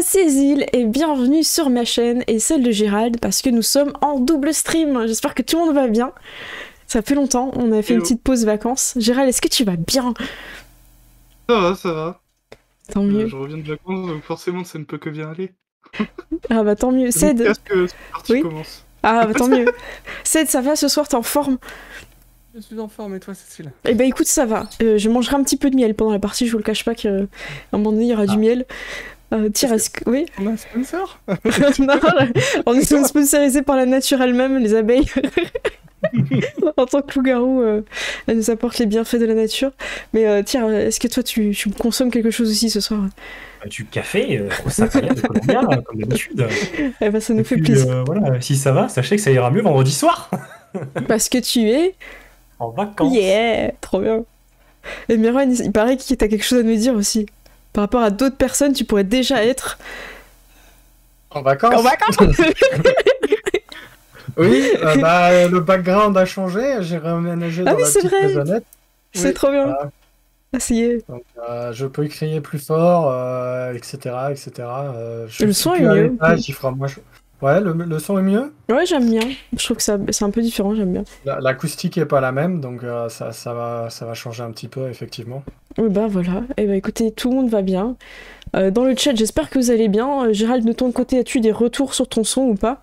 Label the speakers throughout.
Speaker 1: c'est Zil et bienvenue sur ma chaîne et celle de Gérald parce que nous sommes en double stream. J'espère que tout le monde va bien. Ça fait longtemps, on a fait une petite pause vacances. Gérald, est-ce que tu vas bien?
Speaker 2: Ça va, ça va.
Speaker 1: Tant mieux.
Speaker 2: Je reviens de vacances, donc forcément ça ne peut que bien aller.
Speaker 1: Ah bah tant mieux. Ced,
Speaker 2: Est-ce que cette partie commence?
Speaker 1: Ah bah tant mieux. Ced, ça va ce soir, t'es en forme?
Speaker 3: Je suis en forme et toi Cécile?
Speaker 1: Eh bah écoute, ça va. Je mangerai un petit peu de miel pendant la partie, je vous le cache pas qu'à un moment donné il y aura du miel. Tiens, est-ce que... Oui.
Speaker 3: On a un sponsor?
Speaker 1: Non, on est sponsorisé par la nature elle-même, les abeilles. En tant que loup-garou, elle nous apporte les bienfaits de la nature. Mais tiens, est-ce que toi tu consommes quelque chose aussi ce soir?
Speaker 4: Du café, au Sacaya de Colombia, comme d'habitude.
Speaker 1: Eh ben, ça nous fait plaisir.
Speaker 4: Voilà, si ça va, sachez que ça ira mieux vendredi soir.
Speaker 1: Parce que tu es...
Speaker 4: En vacances.
Speaker 1: Yeah, trop bien. Et Mirwan, il paraît que t'as quelque chose à nous dire aussi. Par rapport à d'autres personnes, tu pourrais déjà être...
Speaker 5: En vacances.
Speaker 1: En vacances.
Speaker 5: Oui, le background a changé, j'ai réaménagé dans la petite maisonnette.
Speaker 1: C'est trop bien. Ah, ça y est.
Speaker 5: Donc, je peux crier plus fort, etc. etc.
Speaker 1: Le son est mieux.
Speaker 5: Ouais, le son est mieux.
Speaker 1: Ouais, j'aime bien. Je trouve que c'est un peu différent, j'aime bien.
Speaker 5: L'acoustique est pas la même, donc ça va changer un petit peu, effectivement.
Speaker 1: Oui, bah voilà. Et bah écoutez, tout le monde va bien. Dans le chat, j'espère que vous allez bien. Gérald, de ton côté, as-tu des retours sur ton son ou pas?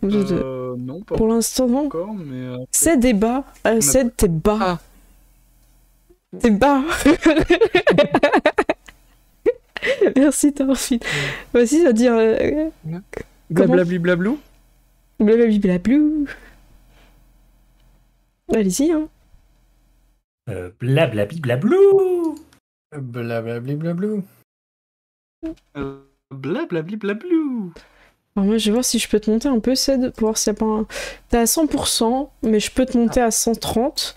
Speaker 2: Non, pas
Speaker 1: pour l'instant, non.
Speaker 2: encore, mais...
Speaker 1: C'est des bas. C'est t'es bas.
Speaker 3: Ah.
Speaker 1: T'es bas. Merci, Thorfinn. Vas-y, va dire...
Speaker 3: Blablabli blablou.
Speaker 1: Blablabli blablou. Allez-y, hein.
Speaker 4: Blablabli blablou.
Speaker 5: Blablabli blablou.
Speaker 2: Blablabli blablou.
Speaker 1: Alors moi, je vais voir si je peux te monter un peu, Ced, pour voir s'il n'y a pas un... T'es à 100%, mais je peux te monter à 130.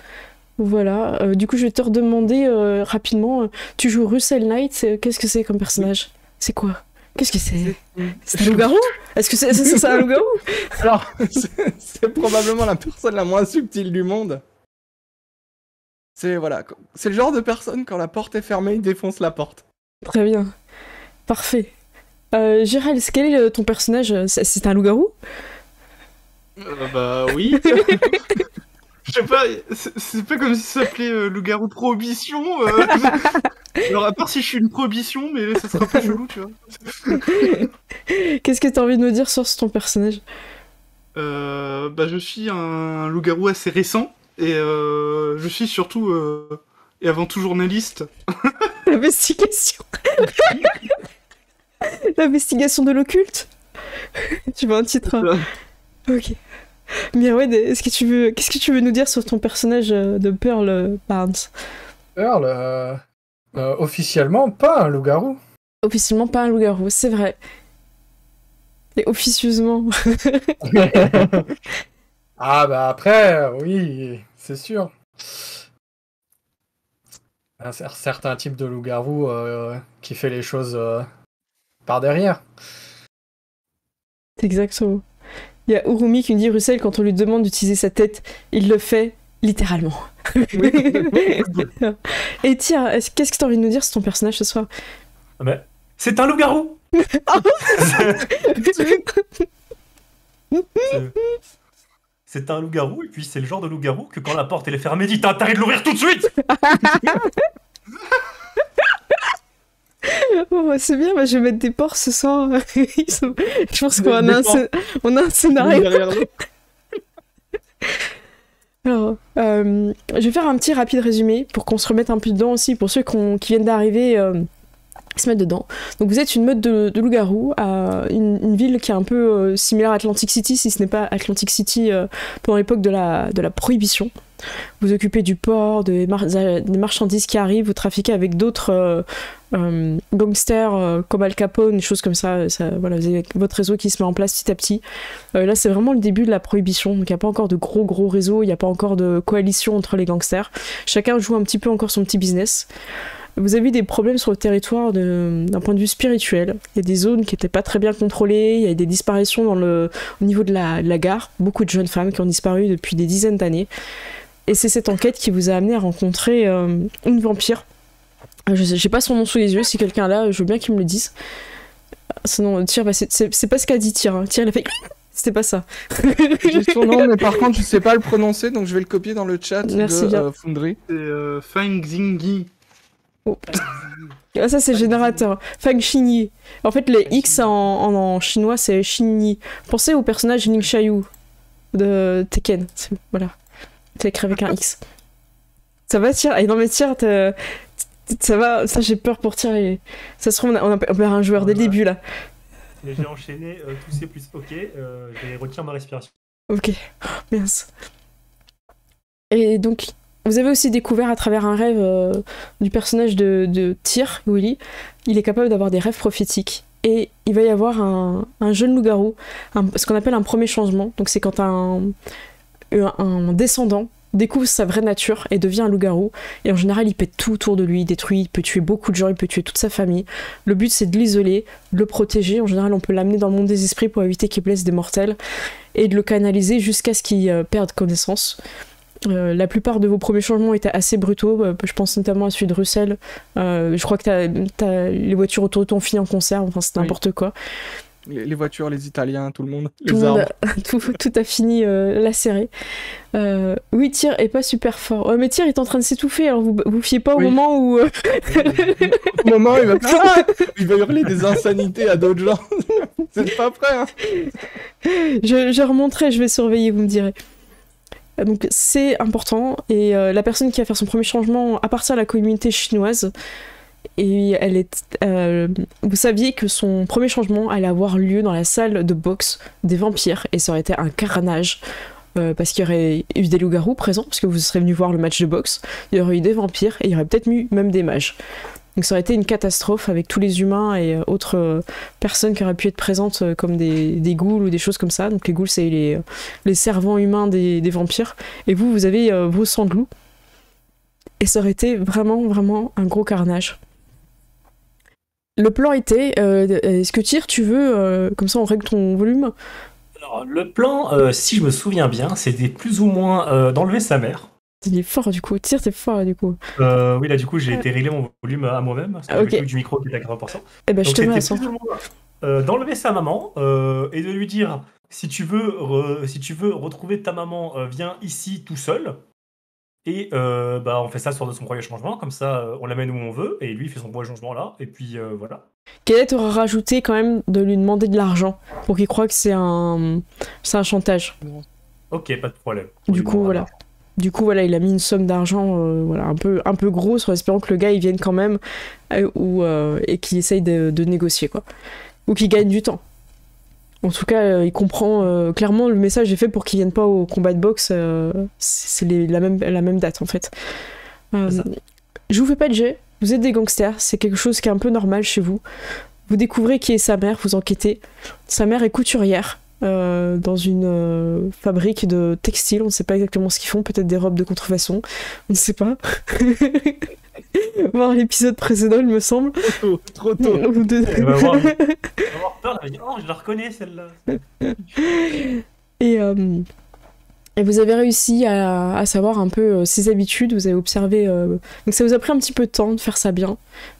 Speaker 1: Voilà. Du coup, je vais te redemander rapidement, tu joues Russell Knight, qu'est-ce que c'est comme personnage? C'est quoi? Qu'est-ce que c'est? C'est un loup-garou? Est-ce que c'est un loup-garou?
Speaker 3: Alors, c'est probablement la personne la moins subtile du monde. C'est voilà, c'est le genre de personne, quand la porte est fermée, il défonce la porte.
Speaker 1: Très bien. Parfait. Gérald, quel est ton personnage? C'est un loup-garou?
Speaker 2: Bah oui. Je sais pas, c'est pas comme si ça s'appelait loup-garou prohibition. Alors à part si je suis une prohibition, mais ça sera pas chelou, tu vois.
Speaker 1: Qu'est-ce que t'as envie de me dire sur ton personnage?
Speaker 2: Bah je suis un loup-garou assez récent, et je suis surtout, et avant tout journaliste.
Speaker 1: L'investigation. L'investigation de l'occulte. Tu veux un titre? Ok. Mirwed, qu'est-ce que tu veux nous dire sur ton personnage de Pearl Barnes?
Speaker 5: Pearl, officiellement pas un loup-garou.
Speaker 1: Officiellement pas un loup-garou, c'est vrai. Et officieusement.
Speaker 5: Ah bah après, oui, c'est sûr. Un certain type de loup-garou qui fait les choses par derrière.
Speaker 1: Exactement. Il y a Urumi qui me dit Russell, quand on lui demande d'utiliser sa tête, il le fait littéralement. Oui. Et tiens, qu'est-ce que tu as envie de nous dire sur ton personnage ce soir?
Speaker 4: C'est un loup-garou. C'est un loup-garou, et puis c'est le genre de loup-garou que quand la porte elle est fermée, dit t'as intérêt de l'ouvrir tout de suite.
Speaker 1: Bon, bah, c'est bien, bah, je vais mettre des porcs ce soir. Je pense qu'on a un scénario. Alors, je vais faire un petit rapide résumé pour qu'on se remette un peu dedans aussi, pour ceux qui viennent d'arriver, se mettre dedans. Donc vous êtes une meute de loups-garous à une ville qui est un peu similaire à Atlantic City, si ce n'est pas Atlantic City pendant l'époque de la prohibition. Vous occupez du port, des marchandises qui arrivent, vous trafiquez avec d'autres gangsters comme Al Capone, des choses comme ça. Voilà, vous avez votre réseau qui se met en place petit à petit. Là, c'est vraiment le début de la prohibition, donc il n'y a pas encore de gros réseaux, il n'y a pas encore de coalition entre les gangsters. Chacun joue un petit peu encore son petit business. Vous avez eu des problèmes sur le territoire d'un point de vue spirituel. Il y a des zones qui n'étaient pas très bien contrôlées, il y a des disparitions au niveau de la gare, beaucoup de jeunes femmes qui ont disparu depuis des dizaines d'années. Et c'est cette enquête qui vous a amené à rencontrer une vampire. Je n'ai pas son nom sous les yeux, si quelqu'un là, je veux bien qu'il me le dise. sinon Tyr, bah, c'est pas ce qu'a dit Tyr. Hein. Tyr, il a fait... C'était pas ça.
Speaker 3: J'ai son nom, mais par contre, je sais pas le prononcer, donc je vais le copier dans le chat
Speaker 1: Merci
Speaker 3: de
Speaker 1: bien.
Speaker 3: Foundry.
Speaker 2: C'est Fang Xingyi.
Speaker 1: Ah, ça, c'est générateur. Fang Xingyi. En fait, les X en chinois, c'est Xingyi. Pensez au personnage Ning Xiaoyu de Tekken. Voilà. C'est écrit avec un X. Ça va, Tyr? Ah, non, mais Tyr, ça va. Ça, j'ai peur pour Tyr. Ça se trouve, on perd un joueur dès le début, là.
Speaker 4: Et j'ai enchaîné tout C plus OK, je vais retirer ma respiration.
Speaker 1: Ok, mince. Et donc, vous avez aussi découvert à travers un rêve du personnage de Tyr, Willy, il est capable d'avoir des rêves prophétiques. Et il va y avoir un jeune loup-garou, ce qu'on appelle un premier changement. Donc c'est quand un descendant découvre sa vraie nature et devient un loup-garou. Et en général, il pète tout autour de lui, il détruit, il peut tuer beaucoup de gens, il peut tuer toute sa famille. Le but, c'est de l'isoler, de le protéger. En général, on peut l'amener dans le monde des esprits pour éviter qu'il blesse des mortels et de le canaliser jusqu'à ce qu'il perde connaissance. La plupart de vos premiers changements étaient assez brutaux. Je pense notamment à celui de Russell. Je crois que t'as les voitures autour de ton fille en conserve. Enfin, c'est n'importe quoi.
Speaker 3: Les voitures, les Italiens, tout le monde.
Speaker 1: Tout
Speaker 3: Les
Speaker 1: le monde
Speaker 3: arbres.
Speaker 1: tout a fini lacéré. Oui, Tyr est pas super fort. Ouais, mais Tyr est en train de s'étouffer, alors vous fiez pas au
Speaker 3: Oui.
Speaker 1: moment où...
Speaker 3: Au moment où il va hurler des insanités à d'autres gens. Vous êtes pas prêts, hein?
Speaker 1: je remonterai, je vais surveiller, vous me direz. Donc c'est important, et la personne qui va faire son premier changement appartient à la communauté chinoise. Et elle est, vous saviez que son premier changement allait avoir lieu dans la salle de boxe des vampires, et ça aurait été un carnage, parce qu'il y aurait eu des loups-garous présents, parce que vous serez venu voir le match de boxe, il y aurait eu des vampires, et il y aurait peut-être eu même des mages. Donc ça aurait été une catastrophe avec tous les humains et autres personnes qui auraient pu être présentes comme des ghouls ou des choses comme ça. Donc les ghouls, c'est les servants humains des vampires. Et vous avez vos sangs de loup. Et ça aurait été vraiment, vraiment un gros carnage. Le plan était, est-ce que Tyr, tu veux, comme ça on règle ton volume?
Speaker 4: Alors, le plan, si je me souviens bien, c'était plus ou moins d'enlever sa mère.
Speaker 1: Il est fort du coup, Tyr t'es fort du coup.
Speaker 4: Oui, là du coup j'ai été régler mon volume à moi-même, parce que
Speaker 1: Ok.
Speaker 4: j'ai le truc du micro qui est à 80%.
Speaker 1: Eh ben je
Speaker 4: Donc
Speaker 1: te mets à
Speaker 4: c'était
Speaker 1: 100.
Speaker 4: plus ou moins d'enlever sa maman et de lui dire si tu veux retrouver ta maman, viens ici tout seul. Et bah, on fait ça sur son premier changement, comme ça on l'amène où on veut, et lui il fait son premier changement là, et puis voilà.
Speaker 1: Kenneth aura rajouté quand même de lui demander de l'argent pour qu'il croie que c'est un chantage.
Speaker 4: Ok, pas de problème.
Speaker 1: Du coup, voilà. Du coup, voilà, il a mis une somme d'argent voilà, un peu grosse en espérant que le gars il vienne quand même et qu'il essaye de négocier, quoi. Ou qu'il gagne du temps. En tout cas, il comprend clairement le message est fait pour qu'il vienne pas au combat de boxe. C'est la même date en fait.
Speaker 4: Ça.
Speaker 1: Je vous fais pas de jet. Vous êtes des gangsters. C'est quelque chose qui est un peu normal chez vous. Vous découvrez qui est sa mère. Vous enquêtez. Sa mère est couturière. Dans une fabrique de textiles, on ne sait pas exactement ce qu'ils font, peut-être des robes de contrefaçon, on ne sait pas. Voir l'épisode précédent, il me semble.
Speaker 3: Trop tôt.
Speaker 1: Ou de-
Speaker 4: Elle va avoir peur, elle va dire oh je la reconnais celle-là.
Speaker 1: Et vous avez réussi à savoir un peu ses habitudes, vous avez observé... Donc ça vous a pris un petit peu de temps de faire ça bien,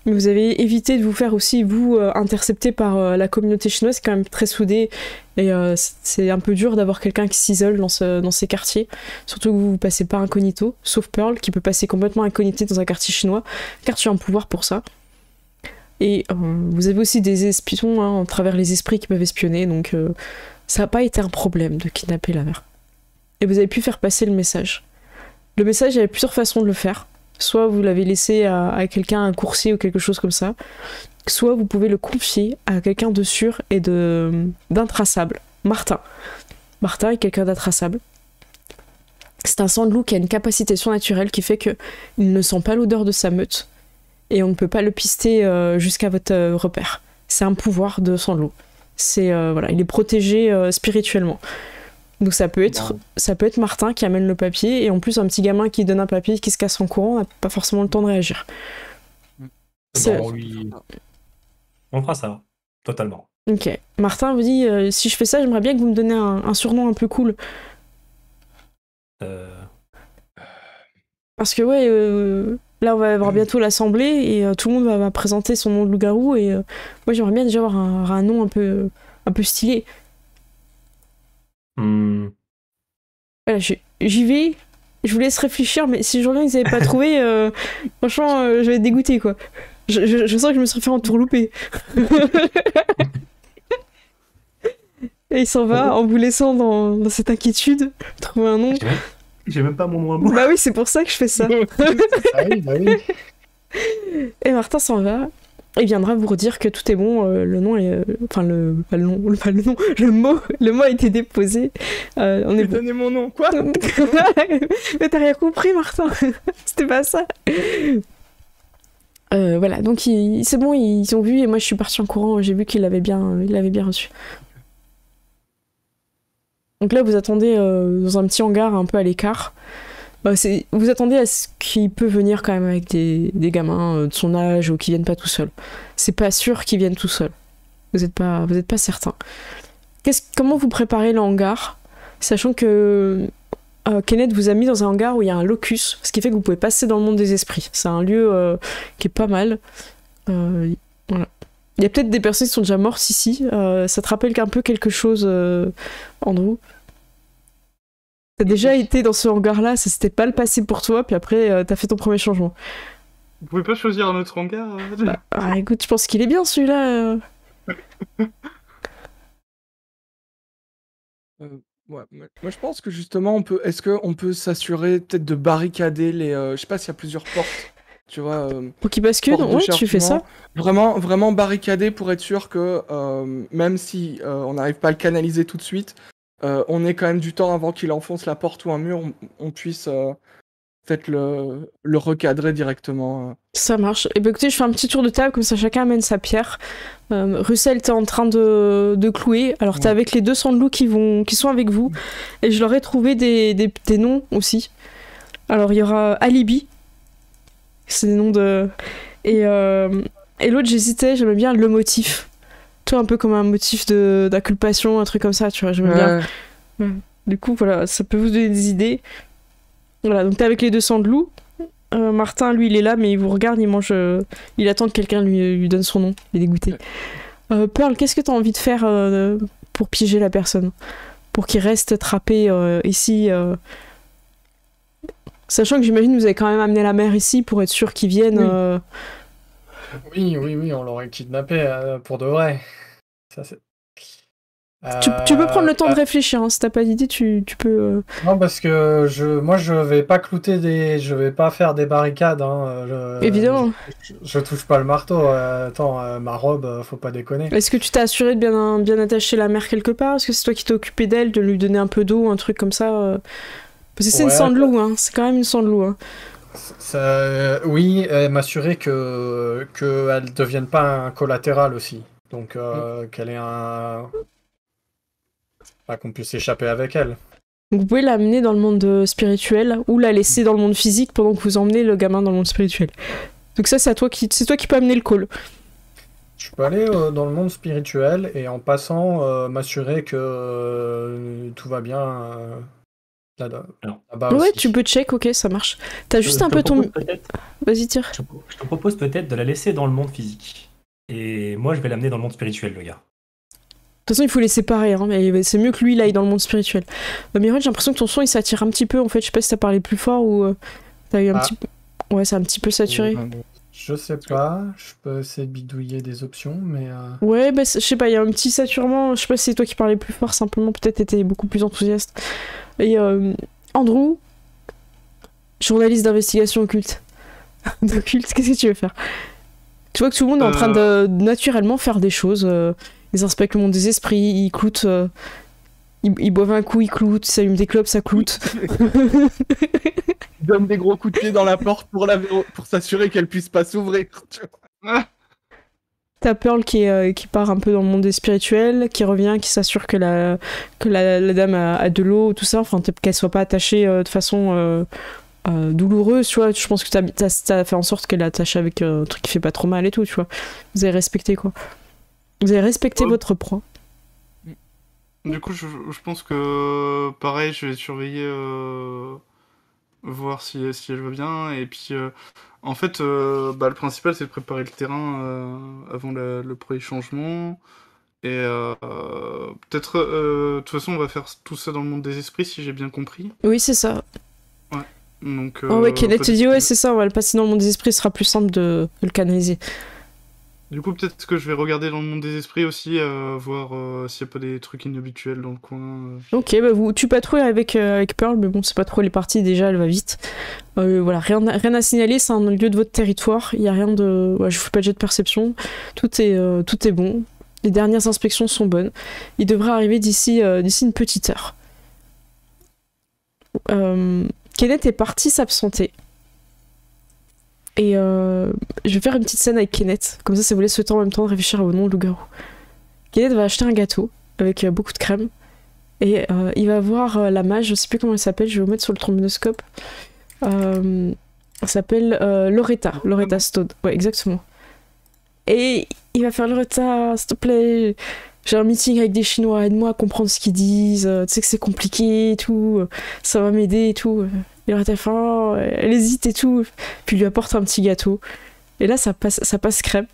Speaker 1: mais vous avez évité de vous faire aussi, vous, intercepter par la communauté chinoise, qui est quand même très soudée, et c'est un peu dur d'avoir quelqu'un qui s'isole dans ces quartiers, surtout que vous passez pas incognito, sauf Pearl, qui peut passer complètement incognito dans un quartier chinois, car tu as un pouvoir pour ça. Et vous avez aussi des espions, hein, à travers les esprits qui peuvent espionner, donc ça n'a pas été un problème de kidnapper la mère. Et vous avez pu faire passer le message. Le message, il y avait plusieurs façons de le faire. Soit vous l'avez laissé à quelqu'un, un coursier ou quelque chose comme ça. Soit vous pouvez le confier à quelqu'un de sûr et d'intraçable. Martin. Martin est quelqu'un d'intraçable. C'est un sang de loup qui a une capacité surnaturelle qui fait qu'il ne sent pas l'odeur de sa meute. Et on ne peut pas le pister jusqu'à votre repère. C'est un pouvoir de sang de loup. Voilà, il est protégé spirituellement. Donc ça peut être Martin qui amène le papier, et en plus un petit gamin qui donne un papier qui se casse en courant n'a pas forcément le temps de réagir. C'est-
Speaker 4: On fera ça, totalement.
Speaker 1: Ok. Martin vous dit si je fais ça, j'aimerais bien que vous me donniez un surnom un peu cool. Parce que ouais, Là, on va avoir bientôt l'assemblée et tout le monde va présenter son nom de loup-garou. Et moi, j'aimerais bien déjà avoir un nom un peu stylé. Voilà, j'y vais. Je vous laisse réfléchir, mais si je reviens et que vous n'avez pas trouvé, franchement, je vais être dégoûtée, quoi. Je sens que je me serais fait entourlouper. Et il s'en va en vous laissant dans cette inquiétude. Trouver un nom.
Speaker 4: J'ai même pas mon nom à moi.
Speaker 1: Bah oui, c'est pour ça que je fais ça.
Speaker 5: Ah oui, bah oui.
Speaker 1: Et Martin s'en va. Il viendra vous redire que tout est bon. Le nom est. Enfin, pas le nom. Le mot a été déposé. On est bon.
Speaker 3: Donnez mon nom, quoi?
Speaker 1: Mais t'as rien compris, Martin. C'était pas ça. Voilà, donc c'est bon, ils ont vu et moi je suis partie en courant. J'ai vu qu'il l'avait bien reçu. Donc là, vous attendez dans un petit hangar un peu à l'écart. Vous attendez à ce qu'il peut venir quand même avec des gamins de son âge ou qui viennent pas tout seuls. C'est pas sûr qu'ils viennent tout seuls. Vous êtes pas certain. Comment vous préparez le hangar, sachant que Kenneth vous a mis dans un hangar où il y a un locus, ce qui fait que vous pouvez passer dans le monde des esprits. C'est un lieu qui est pas mal. Voilà. Il y a peut-être des personnes qui sont déjà mortes ici. Ça te rappelle un peu quelque chose, Andrew? T'as déjà été dans ce hangar-là, ça s'était pas le passé pour toi, puis après t'as fait ton premier changement.
Speaker 2: Vous pouvez pas choisir un autre hangar?
Speaker 1: Écoute, je pense qu'il est bien celui-là.
Speaker 3: Ouais, moi je pense que justement est-ce qu'on peut s'assurer peut-être de barricader les, je sais pas s'il y a plusieurs portes, tu vois,
Speaker 1: Pour qu'il bascule,
Speaker 3: portes de
Speaker 1: ouais, tu fais ça.
Speaker 3: vraiment barricader pour être sûr que même si on n'arrive pas à le canaliser tout de suite, on ait quand même du temps avant qu'il enfonce la porte ou un mur, on puisse peut-être le recadrer directement.
Speaker 1: Ça marche. Et ben écoutez, je fais un petit tour de table, comme ça chacun amène sa pierre. Russell, t'es en train de clouer. Alors t'es avec les 200 loups qui sont avec vous. Et je leur ai trouvé des noms aussi. Alors il y aura Alibi. C'est des noms de... Et l'autre, j'hésitais, j'aimais bien le motif. Toi, un peu comme un motif d'inculpation, un truc comme ça, tu vois, j'aimais bien. Ouais. Du coup, voilà, ça peut vous donner des idées. Voilà, donc t'es avec les 200 de loups. Martin, lui, il est là, mais il vous regarde, il mange... il attend que quelqu'un lui donne son nom. Il est dégoûté. Pearl, qu'est-ce que t'as envie de faire pour piéger la personne? Pour qu'il reste trappé ici Sachant que j'imagine que vous avez quand même amené la mère ici pour être sûr qu'ils viennent...
Speaker 5: Oui, on l'aurait kidnappé pour de vrai. Ça, c'est...
Speaker 1: Tu peux prendre le temps de réfléchir, hein. Si t'as pas d'idée, tu peux...
Speaker 5: Non, parce que moi je vais pas je vais pas faire des barricades. Hein.
Speaker 1: Évidemment.
Speaker 5: Je touche pas le marteau. Attends, ma robe, faut pas déconner.
Speaker 1: Est-ce que tu t'es assuré de bien attacher la mère quelque part? Est-ce que c'est toi qui t'es occupé d'elle, de lui donner un peu d'eau, un truc comme ça Parce que c'est une sandelou, hein. C'est quand même une sandelou, hein.
Speaker 5: Oui, m'assurer que elle devienne pas un collatéral aussi. Donc qu'elle ait qu'on puisse échapper avec elle.
Speaker 1: Donc vous pouvez l'amener dans le monde spirituel ou la laisser dans le monde physique pendant que vous emmenez le gamin dans le monde spirituel. Donc ça, c'est toi qui peux amener le call.
Speaker 5: Je peux aller dans le monde spirituel et en passant m'assurer que tout va bien là-bas
Speaker 1: ouais,
Speaker 5: aussi.
Speaker 1: tu peux check, ok, ça marche. T'as juste un peu ton... Vas-y, tire.
Speaker 4: Je te propose peut-être de la laisser dans le monde physique. Et moi, je vais l'amener dans le monde spirituel, le gars.
Speaker 1: De toute façon, il faut les séparer, hein, mais c'est mieux que lui, il aille dans le monde spirituel. Miron, j'ai l'impression que ton son, il s'attire un petit peu, en fait. Je sais pas si t'as parlé plus fort ou t'as eu un petit peu... Ouais, c'est un petit peu saturé.
Speaker 5: Je sais pas, je peux essayer de bidouiller des options, mais...
Speaker 1: Ouais, bah, je sais pas, il y a un petit saturement. Je sais pas si c'est toi qui parlais plus fort, simplement, peut-être t'étais beaucoup plus enthousiaste. Et Andrew, journaliste d'investigation occulte. D'occulte, qu'est-ce que tu veux faire? Tu vois que tout le monde est en train de naturellement faire des choses. Ils inspectent le monde des esprits, ils cloutent. Ils boivent un coup, ils cloutent. Ils s'allument des clopes, ça cloute.
Speaker 3: Ils donnent des gros coups de pied dans la porte pour s'assurer qu'elle puisse pas s'ouvrir.
Speaker 1: T'as Pearl qui part un peu dans le monde des spirituels, qui revient, qui s'assure que la dame a de l'eau, tout ça. Enfin, qu'elle soit pas attachée de façon... douloureuse, tu vois. Je pense que t'as fait en sorte qu'elle attache avec un truc qui fait pas trop mal et tout, tu vois. Vous avez respecté, quoi. Vous avez respecté votre proie.
Speaker 2: Du coup, je pense que pareil, je vais surveiller voir si elle va bien. Et puis, en fait, le principal, c'est de préparer le terrain avant le premier changement. Et peut-être, de toute façon, on va faire tout ça dans le monde des esprits, si j'ai bien compris.
Speaker 1: Oui, c'est ça.
Speaker 2: Ouais. Donc,
Speaker 1: Ouais, Kenneth te dit, ouais, c'est ça, on va le passer dans le monde des esprits, ce sera plus simple de le canaliser.
Speaker 2: Du coup, peut-être que je vais regarder dans le monde des esprits aussi, voir s'il n'y a pas des trucs inhabituels dans le coin.
Speaker 1: Ok, bah tu patrouilles avec Pearl, mais bon, c'est pas trop les parties, déjà, elle va vite. Voilà, rien à signaler, c'est un lieu de votre territoire, il y a rien de... Ouais, je fais pas de jet de perception, tout est bon, les dernières inspections sont bonnes. Il devrait arriver d'ici une petite heure. Kenneth est parti s'absenter. Et je vais faire une petite scène avec Kenneth, comme ça vous laisse le temps en même temps de réfléchir au nom de loup-garou. Kenneth va acheter un gâteau avec beaucoup de crème, et il va voir la mage, je sais plus comment elle s'appelle, je vais vous mettre sur le trombinoscope. Elle s'appelle Loretta Stone, ouais exactement. Et il va faire Loretta, s'il te plaît, j'ai un meeting avec des Chinois, aide-moi à comprendre ce qu'ils disent, tu sais que c'est compliqué et tout, ça va m'aider et tout. Et Loretta fait, oh, elle hésite et tout, puis il lui apporte un petit gâteau. Et là ça passe crème.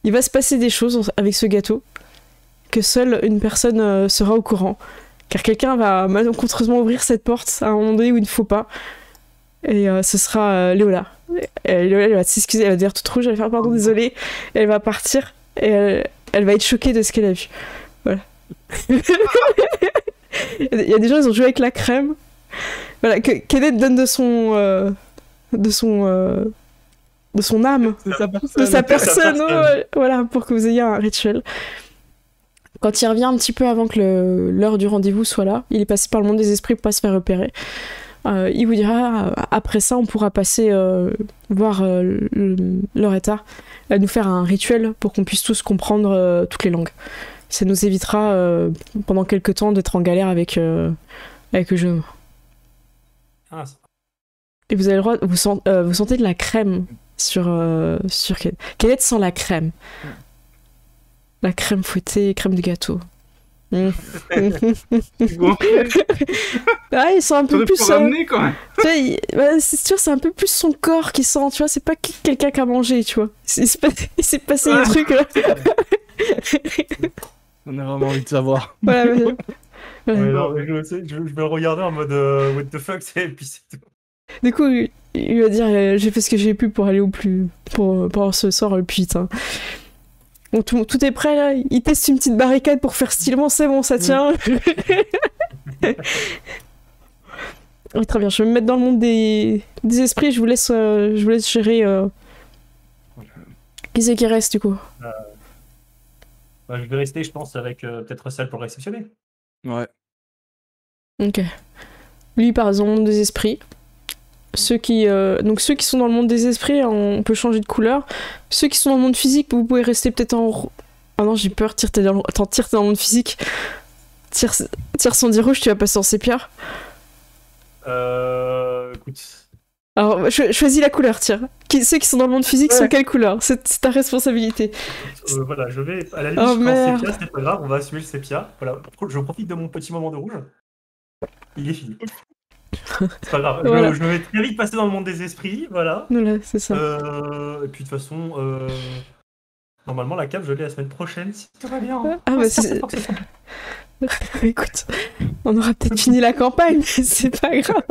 Speaker 1: Il va se passer des choses avec ce gâteau, que seule une personne sera au courant, car quelqu'un va malencontreusement ouvrir cette porte à un moment donné où il ne faut pas. Et ce sera Léola. Léola, elle va s'excuser, elle va dire toute rouge, elle va faire pardon, désolée, et elle va partir, et elle va être choquée de ce qu'elle a vu. Voilà. Il y a des gens, ils ont joué avec la crème. Voilà, que Kenneth donne de son âme, de sa personne, voilà, pour que vous ayez un rituel. Quand il revient un petit peu avant que l'heure du rendez-vous soit là, il est passé par le monde des esprits pour pas se faire repérer. Il vous dira, après ça, on pourra passer voir Loretta, nous faire un rituel pour qu'on puisse tous comprendre toutes les langues. Ça nous évitera pendant quelques temps d'être en galère avec le jeu.
Speaker 4: Ah,
Speaker 1: et vous avez le droit, vous sentez de la crème sur Kenneth. Kenneth sent la crème. La crème fouettée, crème de gâteau. Ah, ils sont un peu plus.
Speaker 2: Ramener, quand même.
Speaker 1: C'est sûr, c'est un peu plus son corps qui sent, tu vois, c'est pas quelqu'un qui a mangé, tu vois. Il s'est passé des trucs là.
Speaker 3: On a vraiment envie de savoir.
Speaker 1: Voilà.
Speaker 4: Ouais, non, je vais le regarder en mode what the fuck, et puis c'est tout.
Speaker 1: Du coup, il va dire j'ai fait ce que j'ai pu pour aller pour avoir ce sort le plus vite. Hein. Bon, tout est prêt là, il teste une petite barricade pour faire stylement, c'est bon, ça tient. Oui, très bien, je vais me mettre dans le monde des esprits, je vous laisse gérer. Qui c'est qui reste du coup?
Speaker 4: Je vais rester, je pense, avec peut-être celle pour le réceptionner.
Speaker 3: Ouais.
Speaker 1: Ok. Lui, par exemple, monde des esprits. Ceux qui sont dans le monde des esprits, on peut changer de couleur. Ceux qui sont dans le monde physique, vous pouvez rester peut-être en... Ah non, j'ai peur, t'es dans le monde physique. Tire sans dire rouge, tu vas passer en sépia.
Speaker 4: Écoute...
Speaker 1: Alors, choisis la couleur, tire. Ceux qui sont dans le monde physique sont quelle couleur? C'est ta responsabilité.
Speaker 4: Voilà, je vais... À la limite, je prends sépia, c'est pas grave, on va assumer le sépia. Voilà, je profite de mon petit moment de rouge. Il est fini. C'est pas grave, voilà. Je vais très vite passer dans le monde des esprits, voilà.
Speaker 1: Voilà, c'est ça.
Speaker 4: Et puis de toute façon, normalement la cave je l'ai la semaine prochaine, si tout va bien.
Speaker 1: Ah bah c'est... Écoute, on aura peut-être fini la campagne, mais c'est pas grave.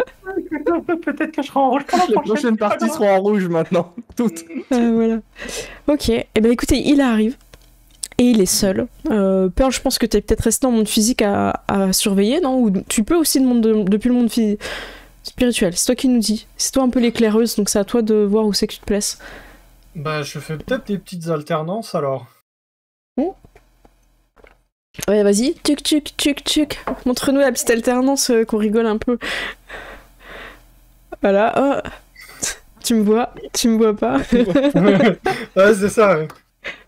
Speaker 4: Peut-être que je serai en rouge pour la prochaine.
Speaker 3: Les prochaines parties seront en rouge maintenant, toutes.
Speaker 1: Voilà. Ok, et ben écoutez, il arrive. Et il est seul. Pearl, je pense que t'es peut-être resté dans le monde physique à surveiller, non? Ou tu peux aussi depuis le monde spirituel. C'est toi qui nous dis. C'est toi un peu l'éclaireuse, donc c'est à toi de voir où c'est que tu te places.
Speaker 5: Bah, je fais peut-être des petites alternances alors.
Speaker 1: Ouais, vas-y. Tuc. Montre-nous la petite alternance, qu'on rigole un peu. Voilà. Oh. Tu me vois pas.
Speaker 5: Ouais, c'est ça. Ouais.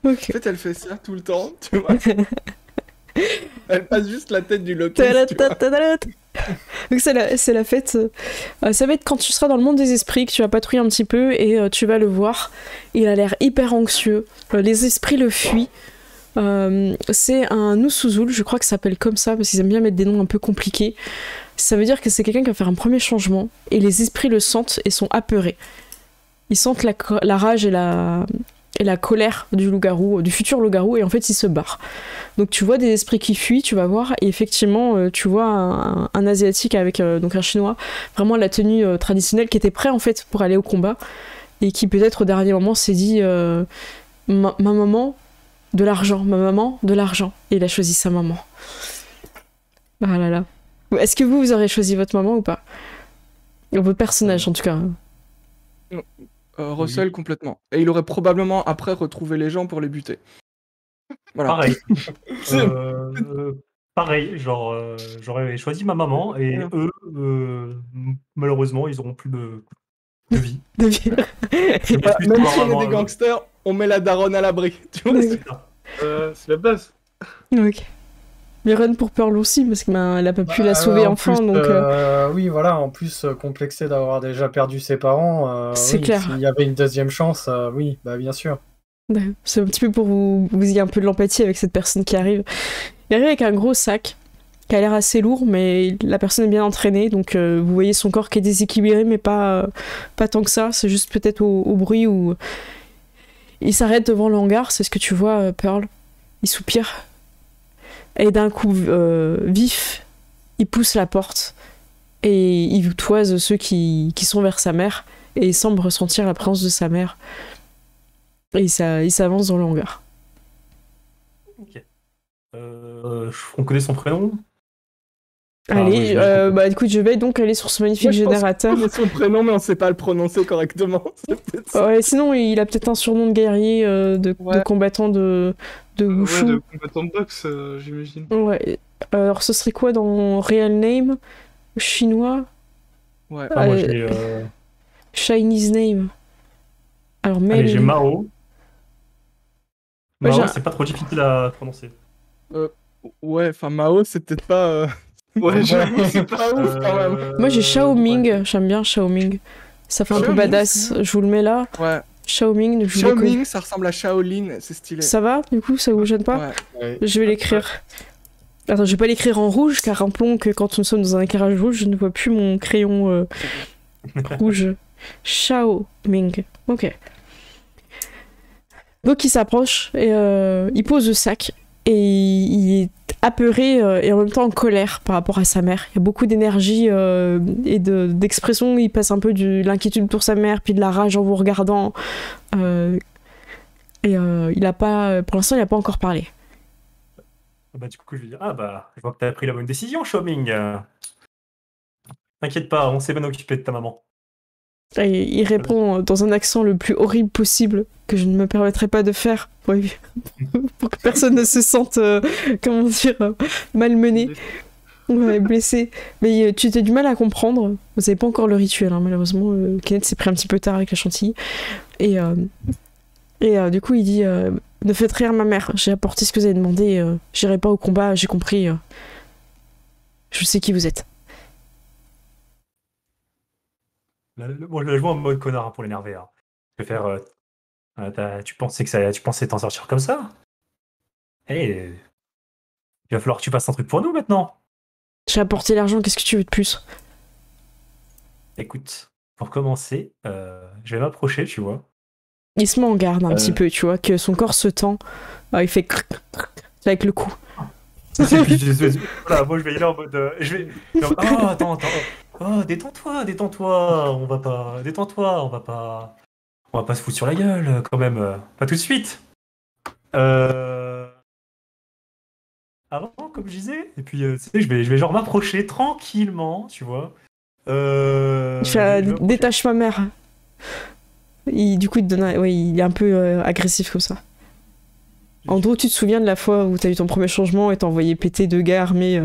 Speaker 1: Okay.
Speaker 3: En fait, elle fait ça tout le temps, tu vois. Elle passe juste la tête du Loki. Donc c'est la fête. Ça va être quand tu seras dans le monde des esprits que tu vas patrouiller un petit peu et tu vas le voir. Il a l'air hyper anxieux. Les esprits le fuient. C'est un Usuzul, je crois que ça s'appelle comme ça parce qu'ils aiment bien mettre des noms un peu compliqués.
Speaker 1: ça veut dire que c'est quelqu'un qui va faire un premier changement, et les esprits le sentent et sont apeurés. Ils sentent la rage et la colère du loup-garou, du futur loup-garou, et en fait ils se barrent. Donc tu vois des esprits qui fuient, tu vas voir, et effectivement tu vois un asiatique avec donc un chinois, vraiment la tenue traditionnelle, qui était prêt en fait pour aller au combat, et qui peut-être au dernier moment s'est dit ma maman, de l'argent, ma maman, de l'argent, et il a choisi sa maman. Ah là là. Est-ce que vous aurez choisi votre maman ou pas? Votre personnage en tout cas.
Speaker 3: Russell, complètement. Et il aurait probablement après retrouvé les gens pour les buter. Voilà.
Speaker 4: Pareil. Pareil, genre, j'aurais choisi ma maman et eux, malheureusement, ils auront plus de vie.
Speaker 1: De vie.
Speaker 3: Même si on est des gangsters, on met la daronne à l'abri. Tu vois,
Speaker 2: c'est la base.
Speaker 1: Ok. Mais Run pour Pearl aussi, parce qu'elle a pas pu la sauver enfin.
Speaker 5: Plus,
Speaker 1: donc,
Speaker 5: oui, voilà, en plus, complexé d'avoir déjà perdu ses parents.
Speaker 1: c'est
Speaker 5: oui,
Speaker 1: clair.
Speaker 5: S'il y avait une deuxième chance, oui, bah bien sûr.
Speaker 1: C'est un petit peu pour vous ayez un peu de l'empathie avec cette personne qui arrive. Il arrive avec un gros sac, qui a l'air assez lourd, mais la personne est bien entraînée, donc vous voyez son corps qui est déséquilibré, mais pas tant que ça. C'est juste peut-être au bruit où il s'arrête devant le hangar, c'est ce que tu vois, Pearl. Il soupire. Et d'un coup vif, il pousse la porte et il toise ceux qui sont vers sa mère, et il semble ressentir la présence de sa mère. Et il s'avance dans le hangar.
Speaker 4: Ok. On connaît son prénom?
Speaker 1: Allez, bah écoute, je vais donc aller sur ce magnifique générateur.
Speaker 3: On connaît son prénom, mais on sait pas le prononcer correctement.
Speaker 1: Ouais, sinon, il a peut-être un surnom de guerrier, de combattant de Wushu.
Speaker 2: Ouais, de combattant de boxe, j'imagine.
Speaker 1: Ouais. Alors, ce serait quoi dans Real Name? Chinois?
Speaker 3: Ouais.
Speaker 4: Moi, j'ai
Speaker 1: Chinese Name. Alors,
Speaker 4: allez, j'ai Mao.
Speaker 1: Ouais,
Speaker 4: Mao, c'est pas trop difficile à prononcer.
Speaker 3: Ouais, enfin, Mao, c'est peut-être pas...
Speaker 2: Ouais, c'est pas ouf quand même.
Speaker 1: Moi, j'ai Shao Ming. J'aime bien Shao Ming. Ça fait un peu badass. Je vous le mets là.
Speaker 3: Ouais.
Speaker 1: Shao Ming.
Speaker 3: Shao Ming, ça ressemble à Shaolin, c'est stylé.
Speaker 1: Ça va, du coup, ça vous gêne pas?
Speaker 5: Ouais.
Speaker 1: Je vais l'écrire. Attends, je vais pas l'écrire en rouge, car rappelons que quand nous sommes dans un éclairage rouge, je ne vois plus mon crayon rouge. Shao Ming. Ok. Donc il s'approche et il pose le sac, et il est apeuré et en même temps en colère par rapport à sa mère. Il y a beaucoup d'énergie et d'expression. Il passe un peu de l'inquiétude pour sa mère, puis de la rage en vous regardant. Il a pas, pour l'instant, il n'a pas encore parlé.
Speaker 4: Bah, du coup, je lui dis, je vois que t'as pris la bonne décision, Shao Ming. T'inquiète pas, on s'est bien occupé de ta maman.
Speaker 1: Et il répond dans un accent le plus horrible possible, que je ne me permettrai pas de faire pour que personne ne se sente, malmené. Ouais, blessé. Mais tu as du mal à comprendre. Vous n'avez pas encore le rituel, hein, malheureusement. Kenneth s'est pris un petit peu tard avec la chantilly. Et du coup, il dit ne faites rire ma mère. J'ai apporté ce que vous avez demandé. J'irai pas au combat, j'ai compris. Je sais qui vous êtes.
Speaker 4: Bon, je le joue en mode connard pour l'énerver. Hein. Je vais faire. Tu pensais t'en sortir comme ça? Il va falloir que tu fasses un truc pour nous maintenant.
Speaker 1: J'ai apporté l'argent, qu'est-ce que tu veux de plus?
Speaker 4: Écoute, pour commencer, je vais m'approcher, tu vois.
Speaker 1: Il se met en garde un petit peu, tu vois, que son corps se tend. Il fait avec le cou.
Speaker 4: Voilà, moi je vais y aller en mode. Attends. Oh, détends-toi. On va pas. Détends-toi, on va pas se foutre sur la gueule, quand même. Pas tout de suite. Avant, comme je disais. Et puis, tu sais, je vais genre m'approcher tranquillement, tu vois.
Speaker 1: Détache ma mère. Du coup, il est un peu agressif comme ça. Andrew, tu te souviens de la fois où t'as eu ton premier changement et t'as envoyé péter 2 gars armés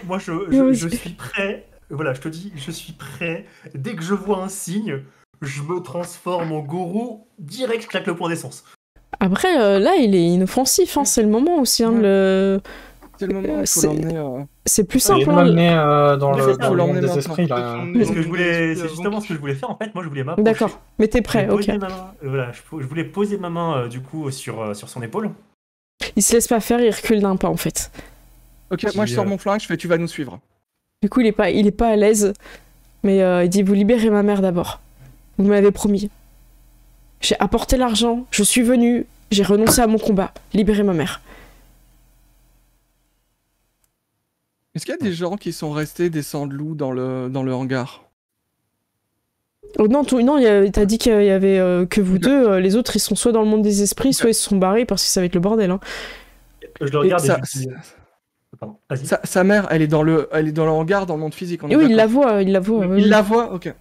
Speaker 4: Moi, je suis prêt. Voilà, je te dis, je suis prêt. Dès que je vois un signe, je me transforme en gourou. Direct, je claque le point d'essence.
Speaker 1: Après, là, il est inoffensif. Hein, c'est le moment aussi. Hein,
Speaker 3: C'est le moment, il faut l'emmener...
Speaker 1: C'est plus simple.
Speaker 5: Il faut l'emmener dans le monde des esprits. Là.
Speaker 4: C'est justement ce que je voulais faire. En fait, moi, je voulais m'approcher.
Speaker 1: D'accord, mais t'es prêt, ok.
Speaker 4: Voilà, je voulais poser ma main, du coup, sur son épaule.
Speaker 1: Il se laisse pas faire, il recule d'un pas, en fait.
Speaker 3: Ok, moi je sors mon flingue, je fais tu vas nous suivre.
Speaker 1: Du coup, il est pas à l'aise, mais il dit vous libérez ma mère d'abord. Vous m'avez promis. J'ai apporté l'argent, je suis venu, j'ai renoncé à mon combat. Libérez ma mère.
Speaker 3: Est-ce qu'il y a des gens qui sont restés des sangs de loup dans le hangar?
Speaker 1: Oh non, t'as dit qu'il y avait que vous deux. Les autres, ils sont soit dans le monde des esprits, soit ils se sont barrés parce que ça va être le bordel. Hein.
Speaker 4: Je le regarde
Speaker 3: Et
Speaker 4: et je dis... Pardon, vas-y.
Speaker 3: sa mère, elle est dans le hangar, dans le monde physique.
Speaker 1: Et oui, il la voit.
Speaker 3: Il
Speaker 1: Oui.
Speaker 3: la voit, ok.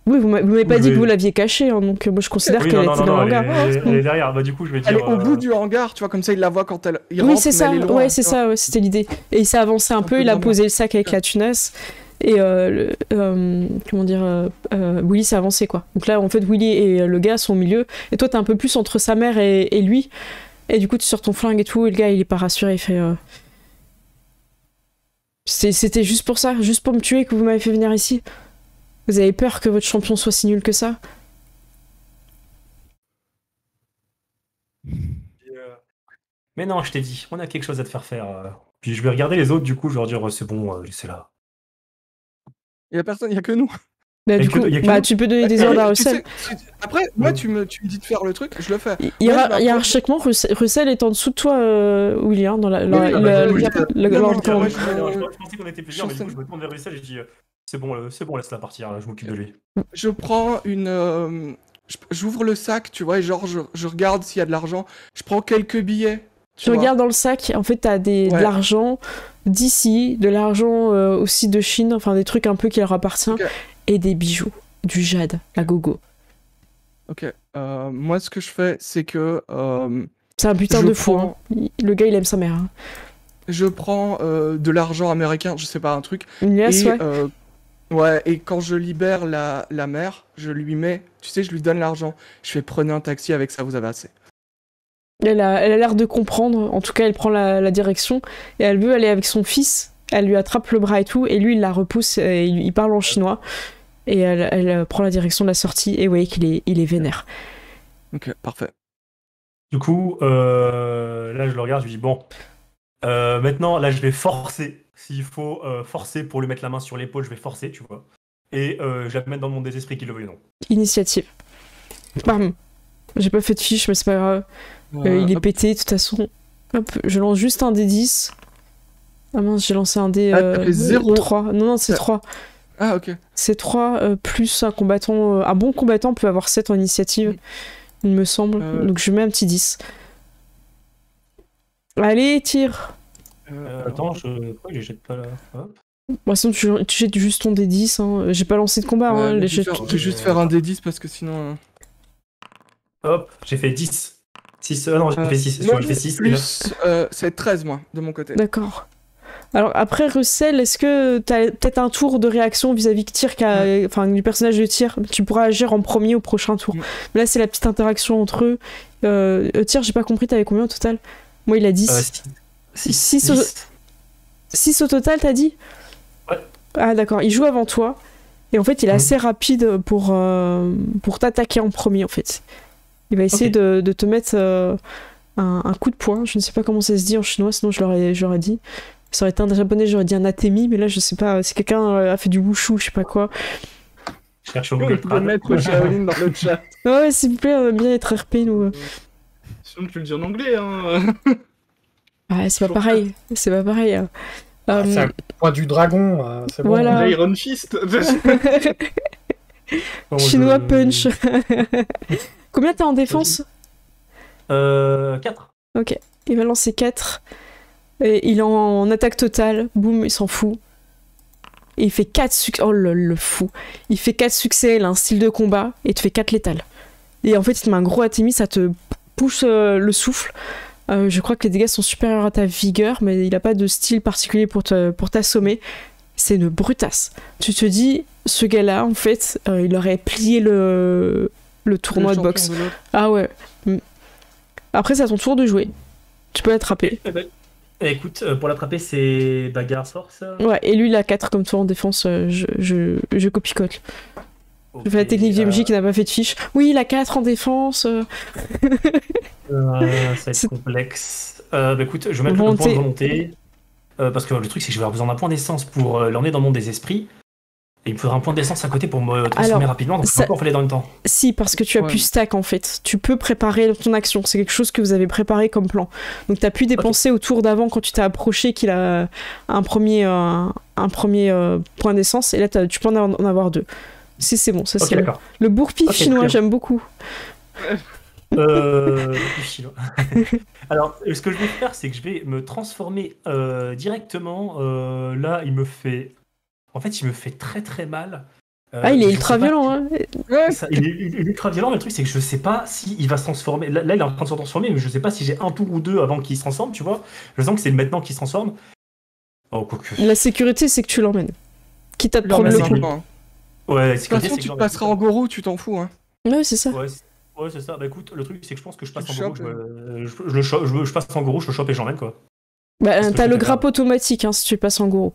Speaker 1: Oui, vous m'avez pas dit que vous l'aviez cachée, hein, donc moi je considère qu'elle était dans le hangar.
Speaker 4: Elle est derrière, bah du coup je vais dire...
Speaker 3: Elle est au bout du hangar, tu vois, comme ça il la voit quand il
Speaker 1: oui,
Speaker 3: rentre,
Speaker 1: c'est ça,
Speaker 3: mais elle est loin,
Speaker 1: c'est ça, ouais, c'était l'idée. Et il s'est avancé un peu, il a posé le sac avec la tunasse, et Willy s'est avancé, quoi. Donc là, en fait, Willy et le gars sont au milieu, et toi t'es un peu plus entre sa mère et lui, et du coup tu sors ton flingue et tout, et le gars il est pas rassuré, il fait... C'était juste pour ça, juste pour me tuer que vous m'avez fait venir ici. Vous avez peur que votre champion soit si nul que ça?
Speaker 4: Mais non, je t'ai dit, on a quelque chose à te faire. Puis je vais regarder les autres, du coup, je vais leur dire, c'est bon, laissez là.
Speaker 3: Il y a personne, il y a que nous.
Speaker 1: Là, du coup, tu peux donner des ordres à Russell.
Speaker 3: Après, moi, tu me dis de faire le truc, je le fais.
Speaker 1: Hiérarchiquement, Russell est en dessous de toi, William, dans la grande commande.
Speaker 4: Je pensais qu'on était plusieurs, mais du coup, je me tourne vers Russell et je dis, c'est bon, laisse-la partir, je m'occupe de lui.
Speaker 3: Je prends j'ouvre le sac, tu vois, et genre, je regarde s'il y a de l'argent. Je prends quelques billets.
Speaker 1: Tu regardes dans le sac, en fait, t'as de l'argent d'ici, de l'argent aussi de Chine, enfin des trucs un peu qui leur appartient, et des bijoux, du jade, à gogo.
Speaker 3: Ok, moi ce que je fais, c'est que...
Speaker 1: c'est un butin de fou, hein. Le gars il aime sa mère. Hein.
Speaker 3: Je prends de l'argent américain, je sais pas, un truc.
Speaker 1: Une liasse,
Speaker 3: ouais, et quand je libère la mère, je lui mets, tu sais, je lui donne l'argent. Je fais prenez un taxi avec ça, vous avez assez.
Speaker 1: Elle a l'air de comprendre, en tout cas elle prend la direction, et elle veut aller avec son fils, elle lui attrape le bras et tout, et lui il la repousse, et il parle en chinois, et elle prend la direction de la sortie, et vous voyez qu'il est vénère.
Speaker 3: Ok, parfait.
Speaker 4: Du coup, là je le regarde, je lui dis, bon, maintenant là je vais forcer, s'il faut forcer pour lui mettre la main sur l'épaule, je vais forcer, tu vois, et je vais la mettre dans le monde des esprits, qu'il le veuille ou non.
Speaker 1: Initiative. Bam. J'ai pas fait de fiche, mais c'est pas grave. Il est pété, de toute façon. Hop, je lance juste un D10. Ah mince, j'ai lancé un D... 3. Non, c'est 3.
Speaker 3: Ah, ok.
Speaker 1: C'est 3 plus un combattant... un bon combattant peut avoir 7 en initiative, il me semble. Donc je mets un petit 10. Allez, tire.
Speaker 4: Attends, pourquoi je les jette pas là?
Speaker 1: Bon, sinon, tu jettes juste ton D10. Hein. J'ai pas lancé de combat.
Speaker 3: Ouais,
Speaker 1: hein.
Speaker 3: je vais juste faire un D10 parce que sinon...
Speaker 4: Hop, j'ai fait 10. 6, non, j'ai fait 6.
Speaker 3: Moi,
Speaker 4: j'ai fait 6.
Speaker 3: Plus, c'est 13, moi, de mon côté.
Speaker 1: D'accord. Alors, après, Russell, est-ce que t'as peut-être un tour de réaction vis-à-vis du personnage de Tyr? Tu pourras agir en premier au prochain tour. Mais là, c'est la petite interaction entre eux. Tyr, j'ai pas compris, t'avais combien au total? Moi, il a 10. 6 au total, t'as dit?
Speaker 4: Ouais.
Speaker 1: Ah, d'accord. Il joue avant toi. Et en fait, il est assez rapide pour t'attaquer en premier, en fait. Il va essayer de te mettre un coup de poing. Je ne sais pas comment ça se dit en chinois, sinon j'aurais dit. Ça aurait été un japonais, j'aurais dit un atemi, mais là je sais pas, si quelqu'un a fait du wushu, je sais pas quoi.
Speaker 4: Je cherche au Google Trad.
Speaker 3: Mettre Shaolin dans le chat.
Speaker 1: Ouais, s'il vous plaît, on aime bien être RP, nous.
Speaker 2: Sinon tu le dis en anglais, hein.
Speaker 1: Ouais, c'est pas pareil. C'est pas pareil.
Speaker 5: C'est un point du dragon, c'est bon.
Speaker 1: Voilà.
Speaker 2: Iron Fist.
Speaker 1: Chinois punch. Combien t'as en défense?
Speaker 4: 4.
Speaker 1: Ok, il va lancer 4. Et il est en attaque totale. Boum, il s'en fout. Et il fait 4 succès. Oh le fou. Il fait 4 succès, il a un style de combat. Et il te fait 4 létales. Et en fait, il te met un gros atemi, ça te pousse le souffle. Je crois que les dégâts sont supérieurs à ta vigueur, mais il a pas de style particulier pour t'assommer. C'est une brutasse. Tu te dis, ce gars-là, en fait, il aurait plié le tournoi de boxe. Ah ouais. Après, c'est à ton tour de jouer. Tu peux l'attraper.
Speaker 4: Écoute, pour l'attraper, c'est bagarre force.
Speaker 1: Ouais, et lui, il a 4 comme toi en défense. Je copie-colle. Je fais la technique DMJ qui n'a pas fait de fiche. Oui, il a 4 en défense.
Speaker 4: Ça va être complexe. Écoute, je vais mettre le point de volonté. parce que le truc c'est que je vais avoir besoin d'un point d'essence pour l'emmener dans le monde des esprits. Et il me faudra un point d'essence à côté pour me transformer rapidement, donc je peux pas en faire dans le temps.
Speaker 1: Si, parce que tu as pu stack en fait. Tu peux préparer ton action. C'est quelque chose que vous avez préparé comme plan. Donc tu as pu dépenser au tour d'avant quand tu t'es approché qu'il a un premier point d'essence. Et là, tu peux en avoir 2. Si c'est bon, ça c'est le bourre-pif chinois, j'aime beaucoup.
Speaker 4: Chinois. Alors, ce que je vais faire, c'est que je vais me transformer directement. Là, il me fait très très mal.
Speaker 1: Il est ultra violent. Hein.
Speaker 4: Il est ultra violent, mais le truc c'est que je sais pas s'il va se transformer. Là, il est en train de se transformer, mais je sais pas si j'ai un tour ou 2 avant qu'il se transforme, tu vois. Je sens que c'est maintenant qu'il se transforme. Oh, la
Speaker 1: sécurité, c'est que tu l'emmènes. Quitte à te prendre le coup.
Speaker 3: Ouais, la sécurité, c'est que tu passeras en Gorou, tu t'en fous. Hein.
Speaker 1: Ouais, c'est ça.
Speaker 4: Ouais, c'est ça. Bah écoute, le truc c'est que je pense que je passe en Gorou, je passe en Gorou, je le chope et j'emmène quoi.
Speaker 1: Bah, t'as le grappe automatique hein, si tu passes en Gorou.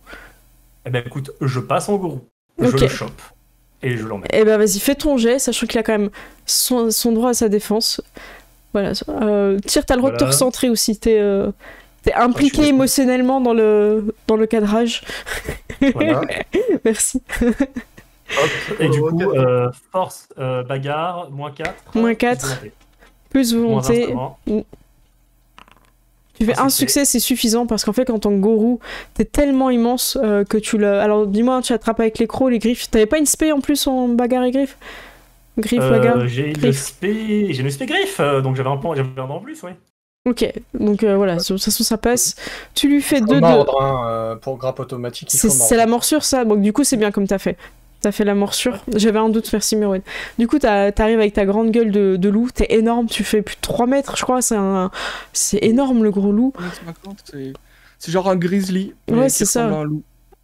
Speaker 4: Eh ben écoute, je passe en Gorou, je le chope et je l'emmène.
Speaker 1: Eh ben vas-y, fais ton jet, sachant qu'il a quand même son droit à sa défense. Voilà. Tyr, t'as le droit de te recentrer aussi. T'es impliqué émotionnellement dans le cadrage.
Speaker 5: Voilà.
Speaker 1: Merci.
Speaker 4: Hop. Et du coup, force, bagarre, -4.
Speaker 1: -4. Plus volonté. Tu fais un succès, c'est suffisant parce qu'en fait, en tant que Gorou, t'es tellement immense que tu le. Alors, dis-moi, tu attrapes avec les crocs, les griffes. T'avais pas une spé en plus en bagarre et griffes? Bagarre.
Speaker 4: J'ai une spé griffe, donc j'avais un en plus, ouais.
Speaker 1: Ok, donc voilà, de toute façon ça passe. Tu lui fais 2
Speaker 5: pour grappe automatique.
Speaker 1: C'est la morsure, ça. Donc du coup, c'est bien comme t'as fait. T'as fait la morsure. J'avais un doute, merci Merouane. Du coup, t'arrives avec ta grande gueule de loup. T'es énorme, tu fais plus de 3 mètres, je crois. C'est énorme, le gros loup.
Speaker 3: C'est genre un grizzly.
Speaker 1: Ouais, c'est ça.
Speaker 3: Un loup.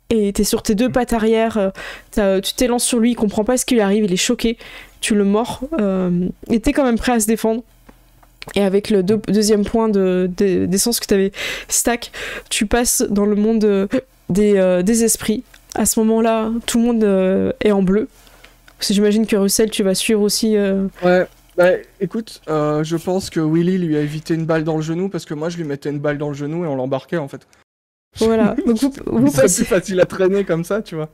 Speaker 1: Et t'es sur tes 2 pattes arrière. Tu t'élances sur lui, il comprend pas ce qui lui arrive, il est choqué. Tu le mords. Et t'es quand même prêt à se défendre. Et avec le deuxième point d'essence que t'avais stack, tu passes dans le monde des esprits. À ce moment-là, tout le monde est en bleu. Parce que j'imagine que Russell, tu vas suivre aussi.
Speaker 3: Ouais, bah écoute, je pense que Willy lui a évité une balle dans le genou parce que moi je lui mettais une balle dans le genou et on l'embarquait en fait.
Speaker 1: Voilà, donc vous
Speaker 3: passez. C'est plus facile à traîner comme ça, tu vois.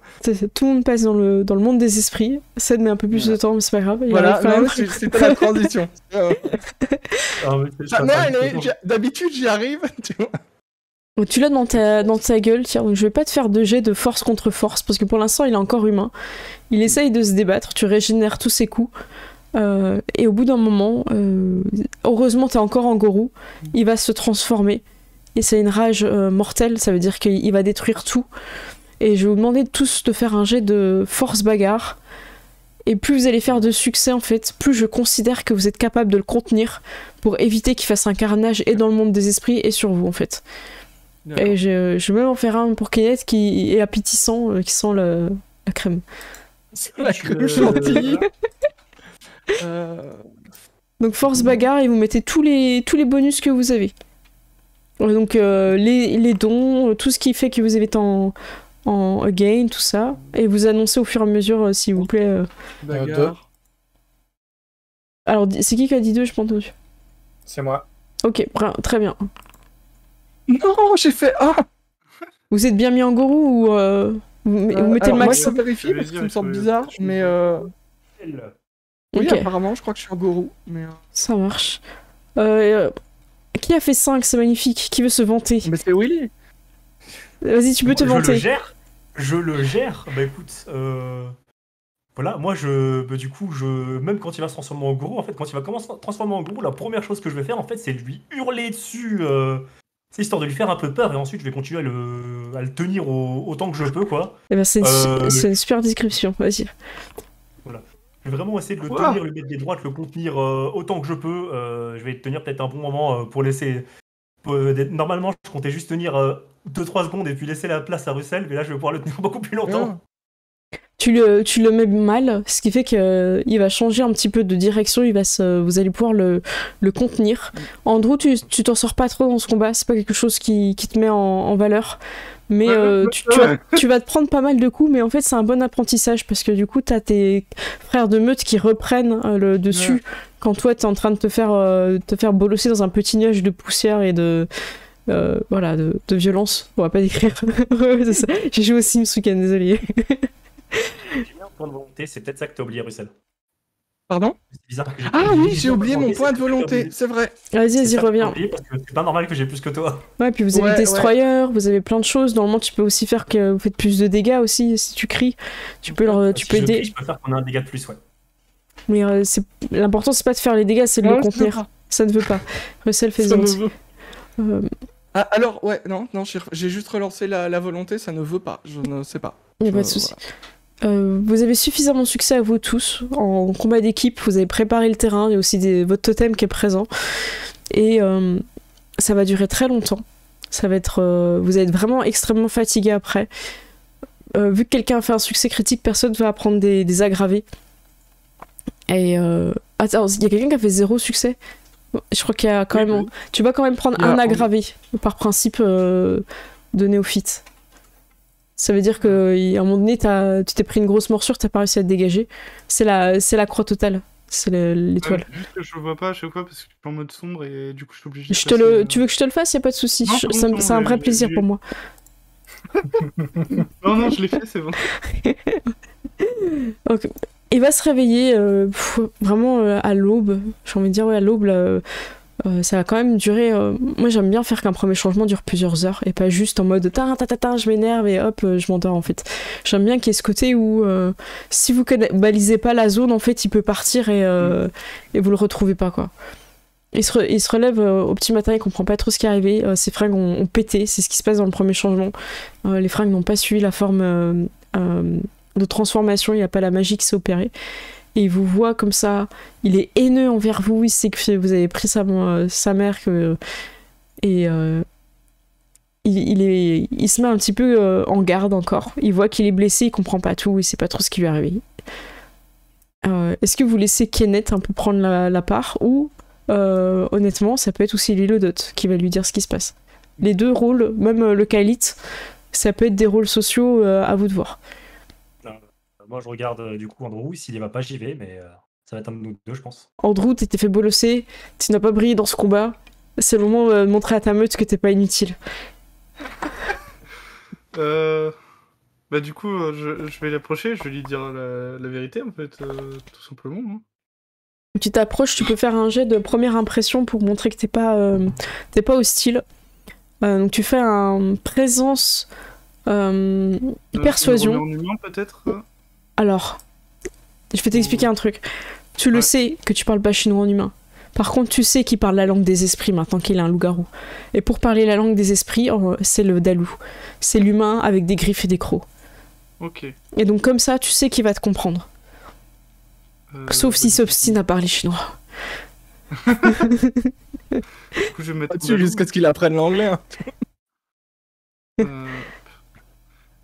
Speaker 1: Tout le monde passe dans le monde des esprits. Ça te met un peu plus de temps, mais c'est pas grave.
Speaker 3: Voilà, c'était la transition. D'habitude j'y arrive, tu vois.
Speaker 1: Tu l'as dans ta gueule, tiens, donc je vais pas te faire de jet de force contre force, parce que pour l'instant il est encore humain. Il essaye de se débattre, tu régénères tous ses coups, et au bout d'un moment, heureusement t'es encore en Gorou, il va se transformer, et c'est une rage mortelle, ça veut dire qu'il va détruire tout. Et je vais vous demander de tous de faire un jet de force bagarre, et plus vous allez faire de succès en fait, plus je considère que vous êtes capable de le contenir, pour éviter qu'il fasse un carnage et dans le monde des esprits et sur vous en fait. Et je vais même en faire un pour Kenneth qui est appétissant, qui sent la crème.
Speaker 3: La crème chantilly.
Speaker 1: Donc force bagarre et vous mettez tous les bonus que vous avez. Donc les dons, tout ce qui fait que vous avez en gain, tout ça. Et vous annoncez au fur et à mesure, s'il vous plaît.
Speaker 5: 2.
Speaker 1: Alors c'est qui a dit 2, je pense.
Speaker 5: C'est moi.
Speaker 1: Ok, très bien.
Speaker 3: Non, j'ai fait 1.
Speaker 1: Vous êtes bien mis en Gorou ou vous mettez le max?
Speaker 3: Moi je vérifie parce que ça me semble bizarre, mais oui,
Speaker 1: okay.
Speaker 3: Apparemment je crois que je suis en Gorou. Mais
Speaker 1: ça marche. Qui a fait 5? C'est magnifique. Qui veut se vanter?
Speaker 3: Mais c'est Willy.
Speaker 1: Vas-y, tu peux te vanter.
Speaker 4: Je le gère. Bah écoute, voilà, moi du coup, même quand il va se transformer en Gorou, en fait, quand il va commencer à se transformer en Gorou, la première chose que je vais faire, en fait, c'est lui hurler dessus. C'est histoire de lui faire un peu peur et ensuite je vais continuer à le tenir autant que je peux, quoi.
Speaker 1: Eh ben c'est une super description, vas-y.
Speaker 4: Voilà. Je vais vraiment essayer de le tenir, lui mettre des droites, le contenir autant que je peux. Je vais tenir peut-être un bon moment pour laisser... Normalement, je comptais juste tenir 2-3 secondes et puis laisser la place à Russell, mais là je vais pouvoir le tenir beaucoup plus longtemps.
Speaker 1: Tu le mets mal, ce qui fait qu'il va changer un petit peu de direction, vous allez pouvoir le contenir. Andrew, tu t'en sors pas trop dans ce combat, c'est pas quelque chose qui te met en valeur. Mais tu vas te prendre pas mal de coups, mais en fait c'est un bon apprentissage parce que du coup t'as tes frères de meute qui reprennent le dessus quand toi t'es en train de te faire bolosser dans un petit nuage de poussière et de voilà, de violence. On va pas décrire. Ouais, c'est ça. J'ai joué au Sims ce week-end, désolé.
Speaker 4: J'ai mis un point de volonté, c'est peut-être ça que t'as oublié, Russell.
Speaker 3: Pardon?
Speaker 4: C'est bizarre que
Speaker 3: Ah oui, j'ai oublié mon point de volonté, c'est vrai.
Speaker 1: Vas-y, reviens.
Speaker 4: Parce que c'est pas normal que j'ai plus que toi.
Speaker 1: Ouais, puis vous avez le destroyer, vous avez plein de choses. Normalement, tu peux aussi faire que vous faites plus de dégâts aussi si tu cries. Tu peux aider.
Speaker 4: Je peux faire qu'on ait un dégât de plus, ouais.
Speaker 1: Mais l'important, c'est pas de faire les dégâts, c'est de le contenir. Ça ne veut pas. Russell fait zone.
Speaker 3: Alors, ouais, non, j'ai juste relancé la volonté, ça ne veut pas, je ne sais pas.
Speaker 1: Il n'y a pas de souci. Vous avez suffisamment de succès à vous tous en combat d'équipe, vous avez préparé le terrain, il y a aussi votre totem qui est présent et ça va durer très longtemps. Ça va être, vous allez être vraiment extrêmement fatigué après. Vu que quelqu'un a fait un succès critique, personne ne va prendre des aggravés. Et attends, il y a quelqu'un qui a fait 0 succès. Je crois qu'il y a quand même. Tu vas quand même prendre un aggravé par principe de néophyte. Ça veut dire qu'à un moment donné, tu t'es pris une grosse morsure, t'as pas réussi à te dégager. C'est la croix totale. C'est l'étoile.
Speaker 2: Juste que je le vois pas à chaque fois parce que je suis en mode sombre et du coup je suis obligé de
Speaker 1: Tu veux que je te le fasse? Y a pas de souci. C'est un vrai plaisir pour moi.
Speaker 2: Non, je l'ai fait, c'est bon.
Speaker 1: Okay. Il va se réveiller vraiment à l'aube. J'ai envie de dire, ouais, à l'aube, ça va quand même durer. Moi, j'aime bien faire qu'un premier changement dure plusieurs heures et pas juste en mode je m'énerve et hop, je m'endors en fait. J'aime bien qu'il y ait ce côté où si vous balisez pas la zone, en fait, il peut partir et vous le retrouvez pas, quoi. Il se relève au petit matin, il comprend pas trop ce qui est arrivé. Ses fringues ont pété, c'est ce qui se passe dans le premier changement. Les fringues n'ont pas suivi la forme de transformation, il n'y a pas la magie qui s'est opérée. Et il vous voit comme ça, il est haineux envers vous, il sait que vous avez pris sa mère, et il se met un petit peu en garde encore. Il voit qu'il est blessé, il comprend pas tout, il sait pas trop ce qui lui est arrivé. Est-ce que vous laissez Kenneth un peu prendre la part, ou honnêtement, ça peut être aussi Lilodot qui va lui dire ce qui se passe. Les deux rôles, même le Khalit, ça peut être des rôles sociaux, à vous de voir.
Speaker 4: Moi, je regarde du coup Andrew. S'il y va pas, j'y vais, mais ça va être un de nous deux, je pense.
Speaker 1: Andrew, t'étais fait bolosser, tu n'as pas brillé dans ce combat. C'est le moment de montrer à ta meute que t'es pas inutile.
Speaker 2: Bah du coup, je vais l'approcher, je vais lui dire la vérité en fait, tout simplement. Hein.
Speaker 1: Tu t'approches, tu peux faire un jet de première impression pour montrer que t'es pas hostile. Donc tu fais un présence persuasion.
Speaker 2: En humain peut-être.
Speaker 1: Alors, je vais t'expliquer un truc. Tu le sais que tu parles pas chinois en humain. Par contre, tu sais qu'il parle la langue des esprits maintenant qu'il est un loup-garou. Et pour parler la langue des esprits, c'est le dalou. C'est l'humain avec des griffes et des crocs.
Speaker 2: Ok.
Speaker 1: Et donc comme ça, tu sais qu'il va te comprendre. Sauf s'il s'obstine à parler chinois.
Speaker 2: Du coup, je vais mettre
Speaker 3: dessus jusqu'à ce qu'il apprenne l'anglais.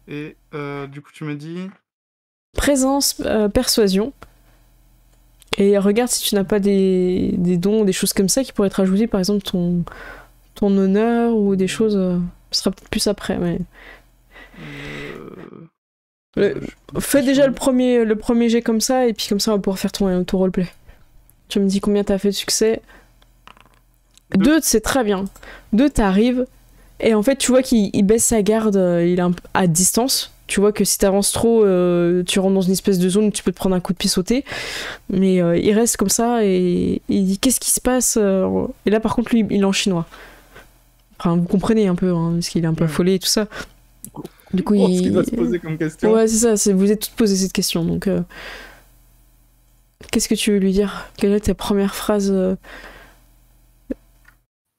Speaker 2: Et du coup, tu m'as dit...
Speaker 1: Présence, persuasion. Et regarde si tu n'as pas des dons, des choses comme ça qui pourraient être ajoutées, par exemple ton honneur ou des choses. Ce sera peut-être plus après, mais. Fais déjà le premier jet comme ça, et puis comme ça on va pouvoir faire ton roleplay. Tu me dis combien t'as fait de succès. 2, c'est très bien. 2, t'arrives, et en fait tu vois qu'il baisse sa garde, il est à distance. Tu vois que si t'avances trop, tu rentres dans une espèce de zone où tu peux te prendre un coup de pied sauté. Mais il reste comme ça et il dit qu'est-ce qui se passe Et là par contre lui il est en chinois. Enfin vous comprenez un peu, hein, parce qu'il est un peu affolé et tout ça. Du coup
Speaker 3: ce qu'il doit se poser comme question.
Speaker 1: Ouais c'est ça, vous êtes toutes posé cette question. Donc qu'est-ce que tu veux lui dire? Quelle est ta première phrase?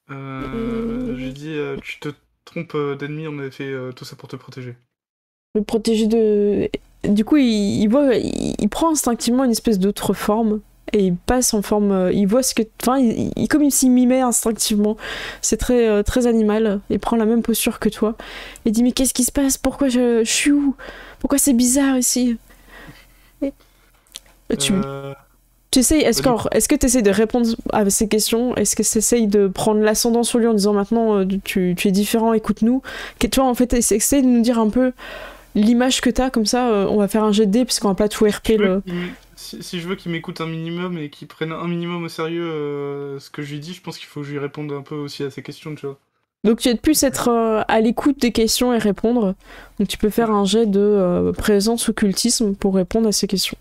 Speaker 2: J'ai dit tu te trompes d'ennemi, on avait fait tout ça pour te protéger.
Speaker 1: Le protéger de... Du coup, il prend instinctivement une espèce d'autre forme et il passe en forme... il voit ce que... Enfin, comme il s'y mimait instinctivement. C'est très, très animal. Il prend la même posture que toi. Il dit, mais qu'est-ce qui se passe? Pourquoi je suis où? Pourquoi c'est bizarre ici? Tu essayes... Est-ce que tu essayes de répondre à ces questions? Est-ce que tu essayes de prendre l'ascendant sur lui en disant, maintenant, tu es différent, écoute-nous? Tu vois, en fait, essaye de nous dire un peu... l'image que t'as, comme ça, on va faire un jet de dés, puisqu'on va pas tout RP le...
Speaker 2: Si je veux qu'il m'écoute un minimum et qu'il prenne un minimum au sérieux ce que je lui dis, je pense qu'il faut que je lui réponde un peu aussi à ces questions, tu vois.
Speaker 1: Donc tu vas plus être à l'écoute des questions et répondre. Donc tu peux faire un jet de présence occultisme pour répondre à ces questions.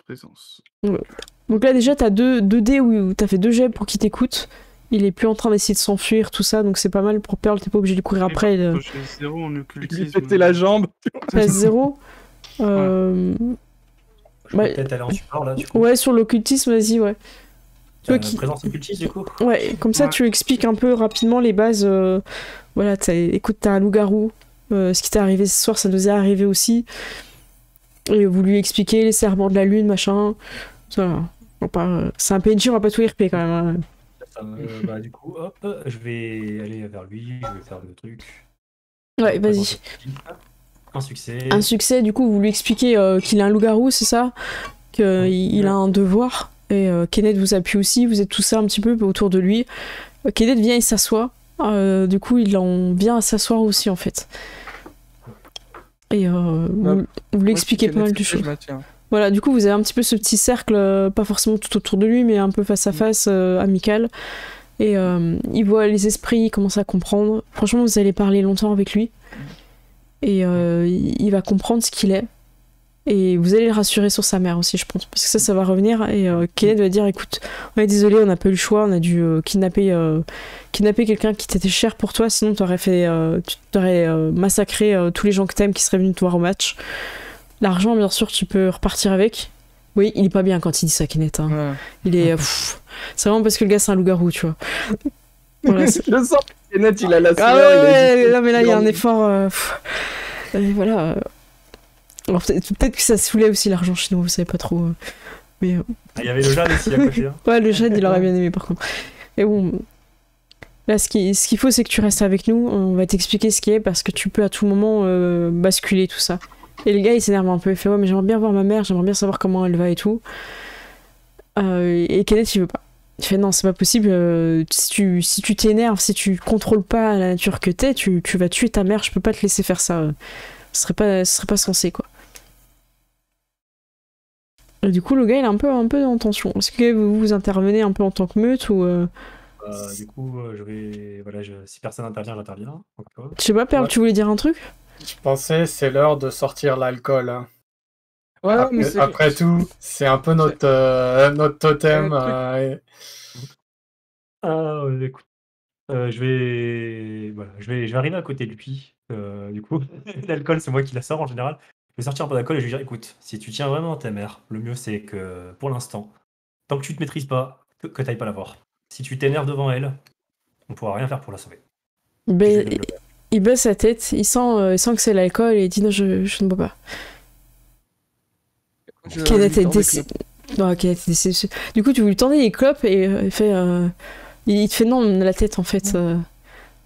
Speaker 2: Présence.
Speaker 1: Ouais. Donc là déjà t'as 2 dés où t'as fait 2 jets pour qu'il t'écoute. Il est plus en train d'essayer de s'enfuir, tout ça, donc c'est pas mal pour Pearl, t'es pas obligé de courir après.
Speaker 2: J'ai 0 en
Speaker 3: Lui
Speaker 2: occultisme.
Speaker 3: péter la jambe.
Speaker 1: T'as 0.
Speaker 4: Je peux peut-être aller en support là, du coup.
Speaker 1: Ouais, sur l'occultisme, vas-y, ouais.
Speaker 4: Présence occultiste, du coup.
Speaker 1: Ouais, comme ça tu expliques un peu rapidement les bases. Voilà, écoute, t'as un loup-garou. Ce qui t'est arrivé ce soir, ça nous est arrivé aussi. Et vous lui expliquez les serments de la lune, machin. Voilà. C'est un PNJ, on va pas tout RP quand même. Hein.
Speaker 4: Du coup, hop, je vais aller vers lui, je vais faire le truc.
Speaker 1: Ouais, vas-y.
Speaker 4: Un succès.
Speaker 1: Un succès, du coup, vous lui expliquez qu'il a un loup-garou, c'est ça? Qu'il a un devoir. Et Kenneth vous appuie aussi, vous êtes tous ça un petit peu autour de lui. Kenneth vient et s'assoit. Du coup, il en vient à s'asseoir aussi, en fait. Et vous lui expliquez pas mal de choses. Voilà, du coup, vous avez un petit peu ce petit cercle, pas forcément tout autour de lui, mais un peu face à face, amical. Et il voit les esprits, il commence à comprendre. Franchement, vous allez parler longtemps avec lui. Et il va comprendre ce qu'il est. Et vous allez le rassurer sur sa mère aussi, je pense. Parce que ça va revenir. Et Kenneth va dire, écoute, on est désolé, on n'a pas eu le choix. On a dû kidnapper quelqu'un qui t'était cher pour toi. Sinon, tu t'aurais massacré tous les gens que t'aimes qui seraient venus te voir au match. L'argent, bien sûr, tu peux repartir avec. Oui, il est pas bien quand il dit ça, Kenneth. Hein. Ouais. Il est... c'est vraiment parce que le gars, c'est un loup-garou, tu vois. Voilà, je sens que Kenneth, il a la sueur. Ouais, non, mais là, il y a un effort... voilà. Alors, peut-être que ça saoulait aussi l'argent chez nous, vous savez pas trop. Mais...
Speaker 4: il y avait le Jade aussi à côté. Hein.
Speaker 1: Ouais, le Jade, il aurait bien aimé, par contre. Et bon... Là, ce qu'il faut, c'est que tu restes avec nous. On va t'expliquer ce qui est, parce que tu peux à tout moment basculer tout ça. Et le gars, il s'énerve un peu. Il fait, ouais, mais j'aimerais bien voir ma mère, j'aimerais bien savoir comment elle va et tout. Et Kenneth, il veut pas. Il fait, non, c'est pas possible. Si tu t'énerves, si tu contrôles pas la nature que t'es, tu vas tuer ta mère. Je peux pas te laisser faire ça. Ce serait pas censé, quoi. Et du coup, le gars, il est un peu en tension. Est-ce que vous intervenez un peu en tant que meute ou
Speaker 4: du coup, je vais. Voilà, si personne n'intervient, j'interviens.
Speaker 1: Je sais pas, Perle, tu voulais dire un truc?
Speaker 5: Je pensais c'est l'heure de sortir l'alcool. Hein.
Speaker 3: Ouais,
Speaker 5: après tout, c'est un peu notre totem.
Speaker 4: Écoute, je vais arriver à côté de lui. Du coup, l'alcool, c'est moi qui la sors en général. Je vais sortir un peu d'alcool et je vais dire, écoute, si tu tiens vraiment ta mère, le mieux c'est que, pour l'instant, tant que tu te maîtrises pas, que t'ailles pas la voir. Si tu t'énerves devant elle, on pourra rien faire pour la sauver.
Speaker 1: Il baisse sa tête, il sent que c'est l'alcool et il dit non, je ne bois pas. Kenneth est déçu. Non, Kenneth est déçu. Du coup, tu lui tendais les clopes et il te fait non de la tête en fait. En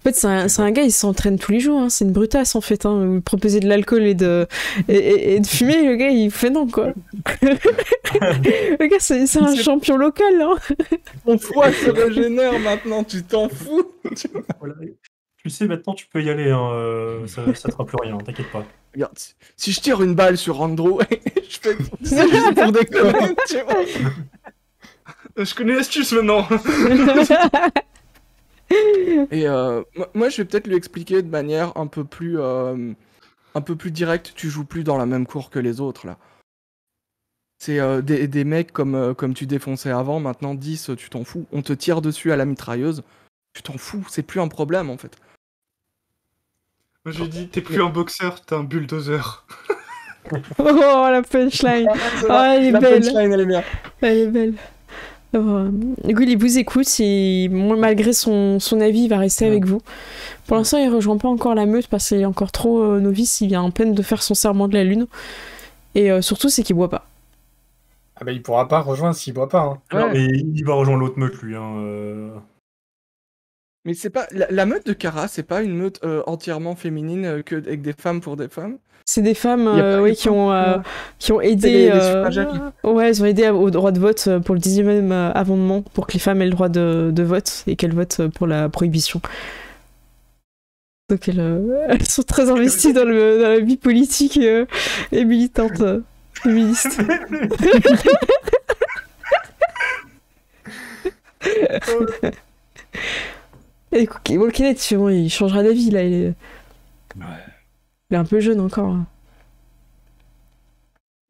Speaker 1: fait, c'est un gars, il s'entraîne tous les jours. Hein. C'est une brutasse en fait. Hein. Vous lui proposez de l'alcool et de fumer, le gars il fait non quoi. Le gars, c'est un champion local. Hein.
Speaker 3: Ton foie se régénère maintenant, tu t'en fous.
Speaker 4: Voilà. Tu sais, maintenant tu peux y aller, hein, ça te fera plus rien, t'inquiète pas.
Speaker 3: Regarde, si je tire une balle sur Andrew, je fais c'est juste pour déconner, tu vois.
Speaker 2: Je connais l'astuce maintenant.
Speaker 3: Et moi je vais peut-être lui expliquer de manière un peu plus directe, tu joues plus dans la même cour que les autres là. C'est des mecs comme tu défonçais avant, maintenant 10, tu t'en fous. On te tire dessus à la mitrailleuse, tu t'en fous, c'est plus un problème en fait.
Speaker 2: Moi je lui dis, t'es plus un boxeur, t'es un bulldozer.
Speaker 1: Oh la punchline. Elle est
Speaker 3: la
Speaker 1: belle.
Speaker 3: Punchline, elle est bien.
Speaker 1: Elle est belle. Du coup, il vous écoute et malgré son avis, il va rester avec vous. Pour l'instant, il rejoint pas encore la meute parce qu'il est encore trop novice. Il vient en peine de faire son serment de la lune. Et surtout, c'est qu'il boit pas.
Speaker 5: Ah bah il pourra pas rejoindre s'il boit pas. Hein.
Speaker 4: Non, mais il va rejoindre l'autre meute, lui. Hein,
Speaker 3: Mais c'est pas la meute de Kara, c'est pas une meute entièrement féminine avec des femmes pour des femmes.
Speaker 1: C'est des femmes qui ont aidé.
Speaker 3: Les suffragettes.
Speaker 1: Ouais, elles ont aidé au droit de vote pour le 10e amendement, pour que les femmes aient le droit de vote et qu'elles votent pour la prohibition. Donc elles sont très investies dans la vie politique et militante, féministe. Et Walkenet, il changera d'avis, là. Il est un peu jeune encore.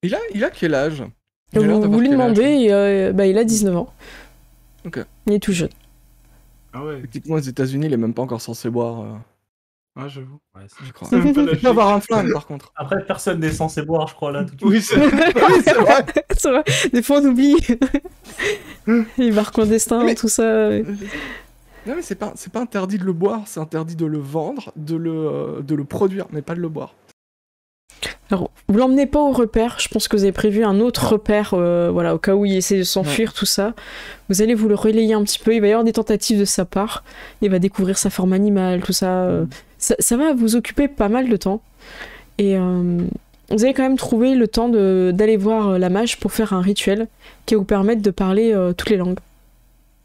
Speaker 3: Il a quel âge?
Speaker 1: Vous lui demandez, il a 19 ans.
Speaker 3: Ok.
Speaker 1: Il est tout jeune.
Speaker 2: Ah ouais.
Speaker 3: Dites-moi, aux États-Unis, il est même pas encore censé boire.
Speaker 2: Ah, j'avoue.
Speaker 4: Ouais,
Speaker 3: Je crois.
Speaker 2: C'est même pas
Speaker 3: Il peut avoir un flingue, par contre.
Speaker 4: Après, personne n'est censé boire, je crois, là, tout de
Speaker 2: Oui,
Speaker 4: suite.
Speaker 3: Oui, c'est vrai.
Speaker 1: C'est vrai. Des fois, on oublie. Les bars clandestins,
Speaker 3: Mais-
Speaker 1: tout ça.
Speaker 3: Non, mais c'est pas interdit de le boire, c'est interdit de le vendre, de le produire, mais pas de le boire.
Speaker 1: Alors, vous l'emmenez pas au repère. Je pense que vous avez prévu un autre repère, au cas où il essaie de s'enfuir, tout ça. Vous allez vous le relayer un petit peu. Il va y avoir des tentatives de sa part. Il va découvrir sa forme animale, tout ça. Ça va vous occuper pas mal de temps. Et vous allez quand même trouver le temps d'aller voir la mage pour faire un rituel qui va vous permettre de parler toutes les langues.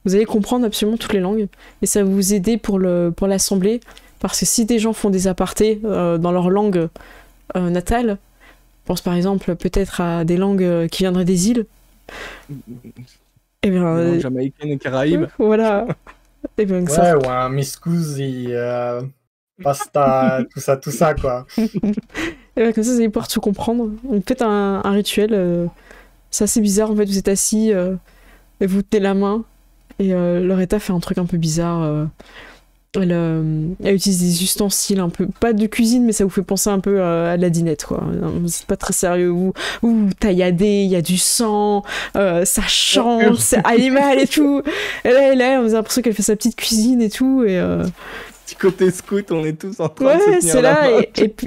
Speaker 1: Vous allez comprendre absolument toutes les langues. Et ça va vous aider pour l'assemblée. Parce que si des gens font des apartés dans leur langue natale, je pense par exemple peut-être à des langues qui viendraient des îles. Et bien,
Speaker 3: Jamaïcaine et Caraïbes.
Speaker 1: voilà. Et bien, que
Speaker 5: Ouais,
Speaker 1: ça.
Speaker 5: ou un miscusi, pasta, tout ça, quoi.
Speaker 1: Et bien, comme ça, vous allez pouvoir tout comprendre. Donc faites un rituel. C'est assez bizarre en fait. Vous êtes assis et vous tenez la main. Et Loretta fait un truc un peu bizarre. Elle utilise des ustensiles un peu, pas de cuisine, mais ça vous fait penser un peu à de la dinette, quoi. C'est pas très sérieux. Ou tailladé, il y a du sang, ça chante, c'est animal et tout. Et là, on a l'impression qu'elle fait sa petite cuisine et tout. Et
Speaker 3: Petit côté scout, on est tous en train de se
Speaker 1: ouais,
Speaker 3: tenir
Speaker 1: c'est
Speaker 3: la
Speaker 1: là.
Speaker 3: main.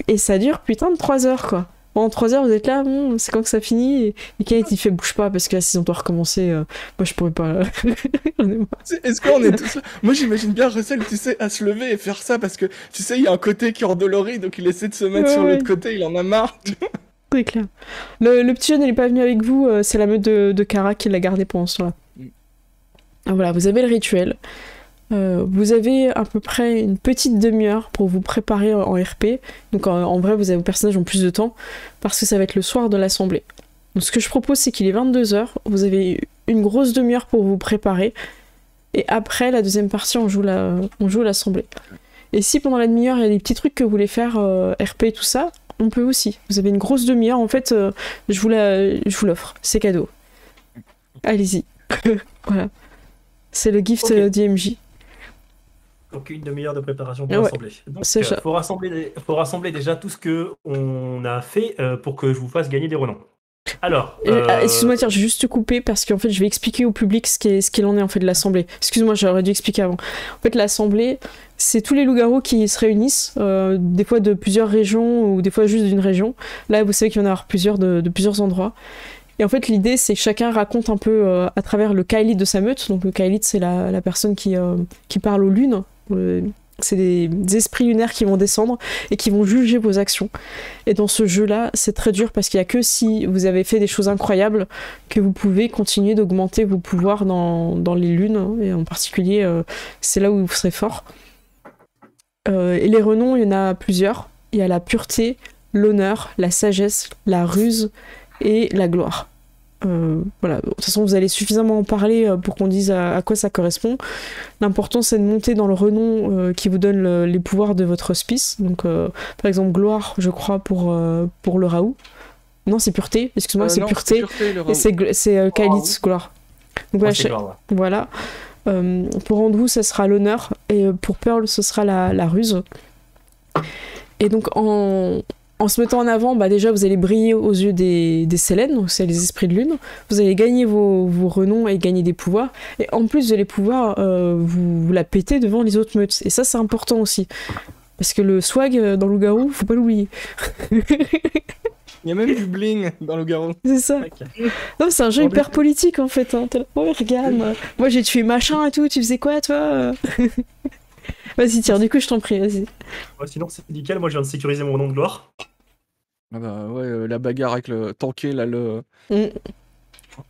Speaker 1: Et ça dure putain de 3 heures, quoi. Pendant 3 heures, vous êtes là, c'est quand que ça finit? Et Kenneth, il fait bouge pas parce que là, si on doit recommencer, moi je pourrais pas. J'en ai marre.
Speaker 3: Est-ce qu'on est tous là? Moi, j'imagine bien Russell, tu sais, à se lever et faire ça parce que, tu sais, il y a un côté qui est endolori, donc il essaie de se mettre
Speaker 1: Ouais,
Speaker 3: sur
Speaker 1: ouais.
Speaker 3: l'autre côté, il en a marre.
Speaker 1: C'est clair. Le petit jeune, il est pas venu avec vous, c'est la meute de Kara qui l'a gardé pendant ce temps-là. Alors voilà, vous avez le rituel. Vous avez à peu près une petite demi-heure pour vous préparer en RP. Donc en vrai, vos personnages ont plus de temps parce que ça va être le soir de l'assemblée. Donc ce que je propose, c'est qu'il est 22h. Vous avez une grosse demi-heure pour vous préparer. Et après, la deuxième partie, on joue l'assemblée. Et si pendant la demi-heure, il y a des petits trucs que vous voulez faire, RP et tout ça, on peut aussi. Vous avez une grosse demi-heure. En fait, je vous l'offre. C'est cadeau. Allez-y. Voilà. C'est le gift d'IMJ.
Speaker 4: Donc une demi-heure de préparation pour
Speaker 1: Ouais,
Speaker 4: l'assemblée. Donc
Speaker 1: c'est ça.
Speaker 4: faut rassembler déjà tout ce que on a fait pour que je vous fasse gagner des renoms. Alors,
Speaker 1: Excuse-moi, tiens, je vais juste te couper parce qu'en fait, je vais expliquer au public ce qu'il en est en fait de l'assemblée. Excuse-moi, j'aurais dû expliquer avant. En fait, l'assemblée, c'est tous les loups-garous qui se réunissent, des fois de plusieurs régions ou des fois juste d'une région. Là, vous savez qu'il y en a avoir plusieurs de plusieurs endroits. Et en fait, l'idée, c'est que chacun raconte un peu à travers le Kaelid de sa meute. Donc, le Kaelid, c'est la personne qui parle aux lunes. C'est des esprits lunaires qui vont descendre et qui vont juger vos actions. Et dans ce jeu-là, c'est très dur parce qu'il n'y a que si vous avez fait des choses incroyables que vous pouvez continuer d'augmenter vos pouvoirs dans les lunes. Et en particulier, c'est là où vous serez fort. Et les renoms, il y en a plusieurs. Il y a la pureté, l'honneur, la sagesse, la ruse et la gloire. Voilà. De toute façon, vous allez suffisamment en parler pour qu'on dise à quoi ça correspond. L'important, c'est de monter dans le renom qui vous donne les pouvoirs de votre hospice. Donc, par exemple, gloire, je crois, pour le Raoult. Non, c'est pureté. Excuse-moi, c'est
Speaker 3: Non,
Speaker 1: pureté.
Speaker 3: pureté, le
Speaker 1: Et
Speaker 3: Raoult.
Speaker 1: c'est Kaelitz, gloire. Donc, voilà,
Speaker 4: c'est gloire, ouais.
Speaker 1: voilà. Pour Andrew, ça sera l'honneur. Et pour Pearl, ce sera la ruse. Et donc, en se mettant en avant, déjà vous allez briller aux yeux des Sélènes, donc c'est les esprits de lune. Vous allez gagner vos renoms et gagner des pouvoirs. Et en plus, vous allez pouvoir vous la péter devant les autres meutes. Et ça, c'est important aussi. Parce que le swag dans Loup-Garou, faut pas l'oublier.
Speaker 3: Il y a même du bling dans le garou.
Speaker 1: C'est ça. Non, c'est un jeu hyper politique en fait. Hein. T'es là, ouais, regarde, moi j'ai tué machin et tout, tu faisais quoi toi? Vas-y, tiens, du coup, je t'en prie, vas-y.
Speaker 4: Ouais, sinon, c'est nickel. Moi, je viens de sécuriser mon nom de gloire.
Speaker 3: Ah bah ouais, la bagarre avec le tanké, là, le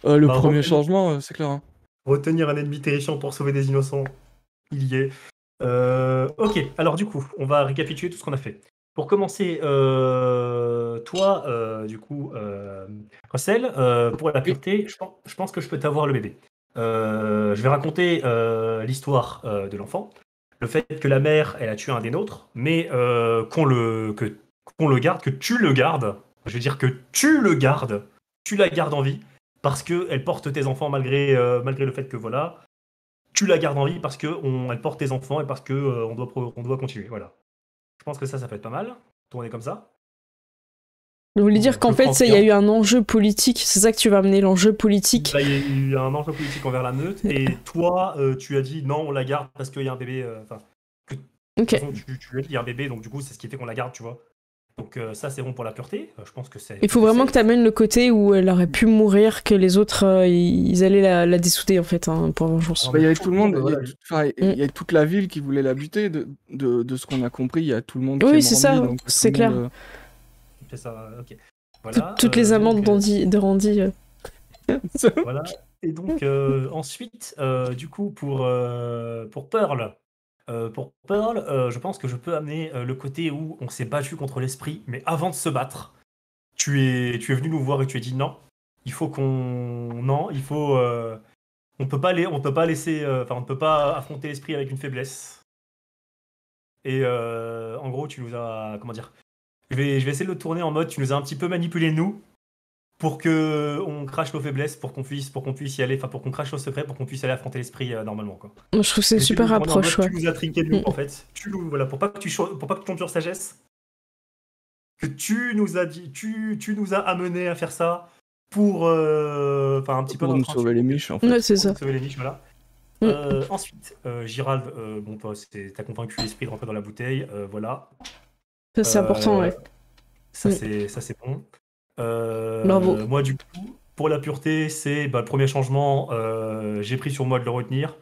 Speaker 4: Bah,
Speaker 3: premier changement, c'est clair. Hein.
Speaker 4: Retenir un ennemi terrifiant pour sauver des innocents, il y est. Ok, alors du coup, on va récapituler tout ce qu'on a fait. Pour commencer, toi, du coup, Russell, pour la pureté, je pense que je peux t'avoir le bébé. Je vais raconter l'histoire de l'enfant. le fait que la mère, elle a tué un des nôtres, mais qu'on le garde, que tu le gardes, je veux dire que tu le gardes, tu la gardes en vie, parce qu'elle porte tes enfants malgré le fait que voilà, tu la gardes en vie parce qu'elle porte tes enfants et parce qu'on doit continuer, voilà. Je pense que ça peut être pas mal, tourner comme ça.
Speaker 1: Vous voulez dire qu'en fait, il y a eu un enjeu politique, c'est ça que tu vas amener, l'enjeu politique.
Speaker 4: Là, il y a eu un enjeu politique envers la meute, et toi, tu as dit non, on la garde parce qu'il y a un bébé.
Speaker 1: Ok.
Speaker 4: De toute façon, tu as dit il y a un bébé, donc du coup, c'est ce qui fait qu'on la garde, tu vois. Donc ça, c'est bon pour la pureté. Je pense que c'est.
Speaker 1: Il faut vraiment que tu amènes le côté où elle aurait pu mourir, que les autres, ils allaient la dessouder, en fait, hein, pour vengeance.
Speaker 3: Il y avait tout le monde, il y a toute la ville qui voulait la buter, de ce qu'on a compris, il y a tout le monde qui est mort.
Speaker 1: Oui, c'est ça, c'est clair.
Speaker 4: C'est ça, ok. Voilà,
Speaker 1: toutes les amantes de Randy.
Speaker 4: Voilà. Et donc ensuite, du coup, pour Pearl, je pense que je peux amener le côté où on s'est battu contre l'esprit, mais avant de se battre, tu es venu nous voir et tu as dit non, on peut pas laisser, on ne peut pas affronter l'esprit avec une faiblesse. Et en gros, tu nous as, comment dire, je vais essayer de le tourner en mode, tu nous as un petit peu manipulé nous, pour que on crache nos faiblesses, pour qu'on puisse y aller, pour qu'on crache nos secrets, pour qu'on puisse aller affronter l'esprit normalement, quoi.
Speaker 1: Moi, je trouve que c'est une super approche, ouais.
Speaker 4: Tu nous as trinqué de nous, en fait. Voilà, pour pas que tu tombes sur sagesse, que tu nous as dit, tu nous as amené à faire ça pour, un petit peu
Speaker 3: pour nous sauver les miches, en fait.
Speaker 1: Ouais, c'est ça.
Speaker 4: Sauver les miches, voilà. Ensuite, Girald, bon, toi, t'as convaincu l'esprit de rentrer dans la bouteille, voilà.
Speaker 1: Ça, c'est important, ouais.
Speaker 4: Ça, c'est bon.
Speaker 1: Bravo.
Speaker 4: Moi, du coup, pour la pureté, c'est le premier changement. J'ai pris sur moi de le retenir.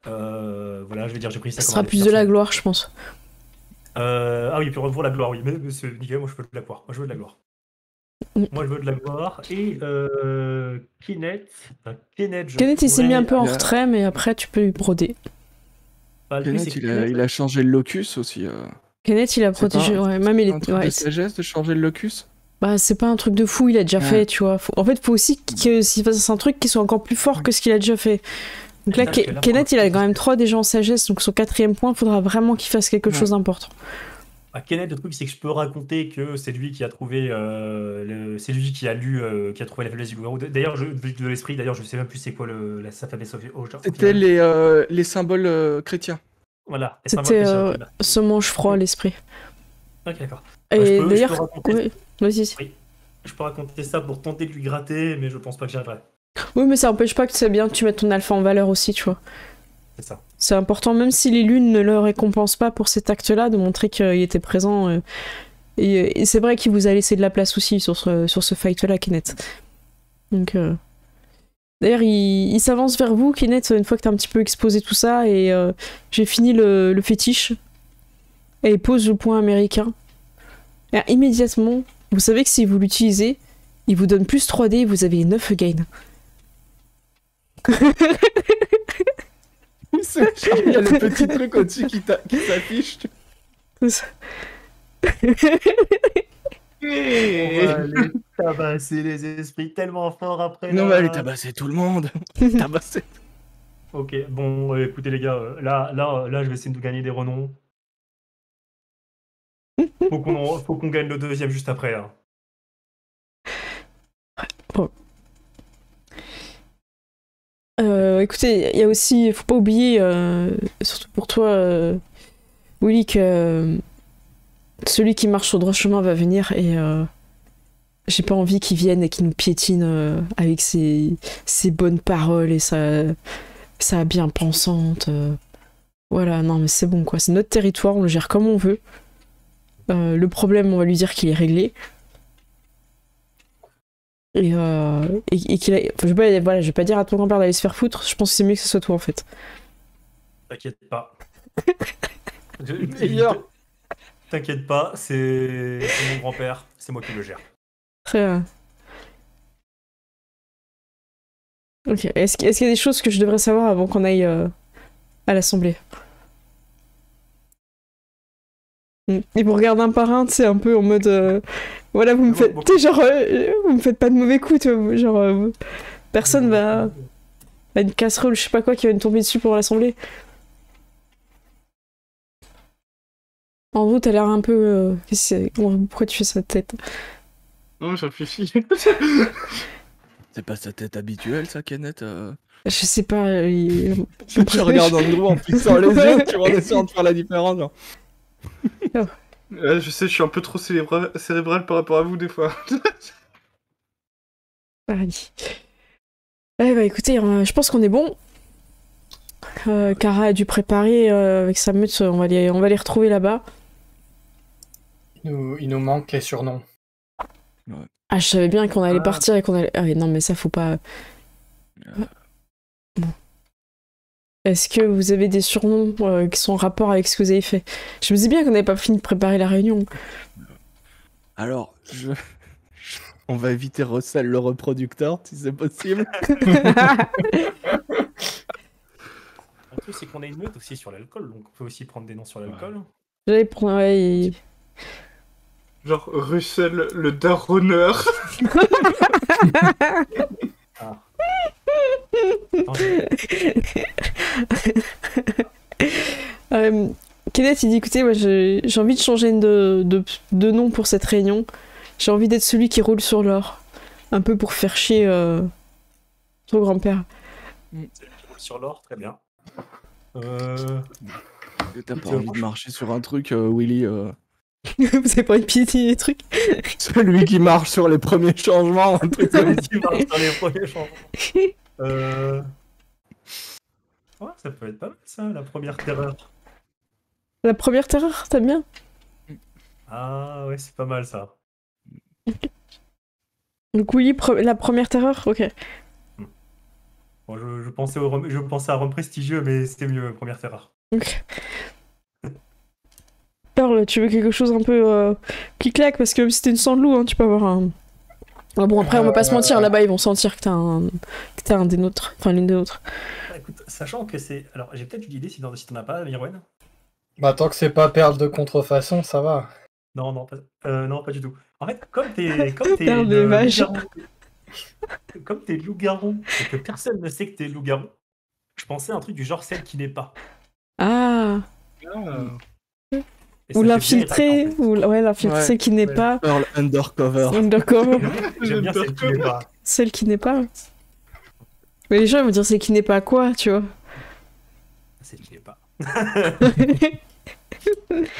Speaker 4: Voilà, je vais dire, j'ai pris ça.
Speaker 1: Ce sera plus de la gloire, je pense.
Speaker 4: Ah oui, pour la gloire, oui. Mais c'est nickel, moi je veux de la gloire. Moi je veux de la gloire. Et Kenneth,
Speaker 1: il s'est mis un peu en retrait, mais après tu peux lui broder.
Speaker 3: Kenneth, il a changé le locus aussi.
Speaker 1: Kenneth, il a protégé. Ouais, même il est.
Speaker 3: Un truc de sagesse de changer le locus.
Speaker 1: Bah, c'est pas un truc de fou, il a déjà fait, tu vois. En fait, faut aussi qu'il fasse un truc qui soit encore plus fort que ce qu'il a déjà fait. Donc là, Kenneth, il a quand même 3 déjà en sagesse, donc son 4e point, il faudra vraiment qu'il fasse quelque chose d'important.
Speaker 4: Kenneth, le truc, c'est que je peux raconter que c'est lui qui a trouvé, c'est lui qui a trouvé la faiblesse du loup-garou. D'ailleurs, de l'esprit, je sais même plus c'est quoi sa faiblesse au genre.
Speaker 3: C'était les symboles chrétiens.
Speaker 4: Voilà.
Speaker 1: C'était ce mange froid, l'esprit.
Speaker 4: Ok, d'accord.
Speaker 1: Et d'ailleurs, vas-y.
Speaker 4: Oui. Je peux raconter ça pour tenter de lui gratter, mais je pense pas que j'y arriverai.
Speaker 1: Oui, mais ça empêche pas que c'est bien que tu mettes ton alpha en valeur aussi, tu vois.
Speaker 4: C'est ça.
Speaker 1: C'est important, même si les lunes ne le récompensent pas pour cet acte-là, de montrer qu'il était présent. Et c'est vrai qu'il vous a laissé de la place aussi sur ce fight-là, Kenneth. Donc, d'ailleurs, il s'avance vers vous, Kenneth, une fois que t'as un petit peu exposé tout ça, et j'ai fini le fétiche. Et il pose le point américain. Et immédiatement, vous savez que si vous l'utilisez, il vous donne plus 3D et vous avez 9 gain.
Speaker 3: Il y a le petit truc au-dessus qui s'affiche.
Speaker 1: C'est ça.
Speaker 4: On va aller tabasser les esprits tellement fort après.
Speaker 3: Non, on va aller tabasser tout le monde. Tabasser.
Speaker 4: Ok, bon, écoutez les gars, là, je vais essayer de gagner des renoms. Faut qu'on gagne le 2e juste après. Hein.
Speaker 1: Bon. Écoutez, il y a aussi, faut pas oublier, surtout pour toi, Willy, que celui qui marche sur le droit chemin va venir et j'ai pas envie qu'il vienne et qu'il nous piétine avec ses bonnes paroles et sa bien-pensante. Voilà, non mais c'est bon quoi, c'est notre territoire, on le gère comme on veut. Le problème, on va lui dire qu'il est réglé. Et qu'il a... je vais pas dire à ton grand-père d'aller se faire foutre, je pense que c'est mieux que ce soit toi en fait.
Speaker 4: T'inquiète pas.
Speaker 3: Meilleur.
Speaker 4: T'inquiète pas, c'est mon grand-père, c'est moi qui le gère.
Speaker 1: Très bien. Ok, est-ce qu'il y a des choses que je devrais savoir avant qu'on aille à l'assemblée? Et vous regardez un par un, tu sais, un peu en mode... voilà, vous me faites... Tu sais, genre, vous me faites pas de mauvais coups, tu vois, genre... personne va... une casserole, je sais pas quoi, qui va me tomber dessus pour l'assemblée. Andrew, t'as l'air un peu... Pourquoi tu fais cette tête?
Speaker 2: Non, je réfléchis.
Speaker 3: C'est pas sa tête habituelle, ça, Kenneth
Speaker 1: Je sais pas...
Speaker 3: Tu regardes Andrew en plissant les yeux, tu vois, en essayant de faire la différence. Genre.
Speaker 2: Je sais, je suis un peu trop cérébral par rapport à vous, des fois.
Speaker 1: Allez. Eh bah écoutez, je pense qu'on est bon. Kara a dû préparer avec sa meute, on va les retrouver là-bas.
Speaker 5: Il nous manque les surnoms.
Speaker 3: Ouais.
Speaker 1: Ah, je savais bien qu'on allait partir et qu'on allait... Ah non, mais ça, faut pas... Bon. Est-ce que vous avez des surnoms qui sont en rapport avec ce que vous avez fait? Je me dis bien qu'on n'avait pas fini de préparer la réunion.
Speaker 3: Alors, on va éviter Russell le reproducteur, si c'est possible.
Speaker 4: Le truc, c'est qu'on a une meute aussi sur l'alcool, donc on peut aussi prendre des noms sur l'alcool.
Speaker 1: J'allais prendre... Ouais,
Speaker 2: Genre Russell, le daronneur.
Speaker 4: Ah.
Speaker 1: Kenneth, il dit, écoutez, moi j'ai envie de changer de nom pour cette réunion. J'ai envie d'être celui qui roule sur l'or. Un peu pour faire chier ton grand-père.
Speaker 4: Celui qui roule sur l'or, très bien.
Speaker 3: T'as pas envie de marcher sur un truc, Willy
Speaker 1: Vous avez pas envie de piétiner les trucs?
Speaker 3: Celui qui marche sur les premiers changements, un truc comme ça.
Speaker 4: Qui marche sur les premiers changements. Ouais, ça peut être pas mal, ça, la première terreur.
Speaker 1: La première terreur, t'aimes bien?
Speaker 4: Ah ouais, c'est pas mal, ça.
Speaker 1: Donc oui, la première terreur, ok.
Speaker 4: Bon, je pensais à Rome prestigieux, mais c'était mieux, première terreur.
Speaker 1: Ok. Pearl, tu veux quelque chose un peu qui claque, parce que même si t'es une Sandlou, hein, tu peux avoir un... Ah bon, après, on va pas se mentir, là-bas, ils vont sentir que t'es un des nôtres, enfin l'une des nôtres.
Speaker 4: Ah, écoute, sachant que c'est... Alors, j'ai peut-être une idée si t'en as pas, Mirwen.
Speaker 5: Bah, tant que c'est pas perle de contrefaçon, ça va.
Speaker 4: Non, pas du tout. En fait, comme t'es
Speaker 1: Perle de mage.
Speaker 4: loup-garou, comme t'es loup-garou et que personne ne sait que t'es loup-garou, je pensais à un truc du genre celle qui n'est pas.
Speaker 1: Ah.
Speaker 4: Et ça
Speaker 1: Ou
Speaker 4: fait
Speaker 1: l'infiltré,
Speaker 4: bien Irak, en fait.
Speaker 1: ou ouais, l'infiltré
Speaker 3: Ouais.
Speaker 1: qui n'est
Speaker 4: Ouais.
Speaker 1: pas.
Speaker 3: Pearl Undercover.
Speaker 1: Undercover.
Speaker 4: J'aime bien celle qui n'est pas.
Speaker 1: Celle qui n'est pas. Mais les gens ils vont dire c'est qui n'est pas quoi, tu vois.
Speaker 4: Celle qui n'est pas.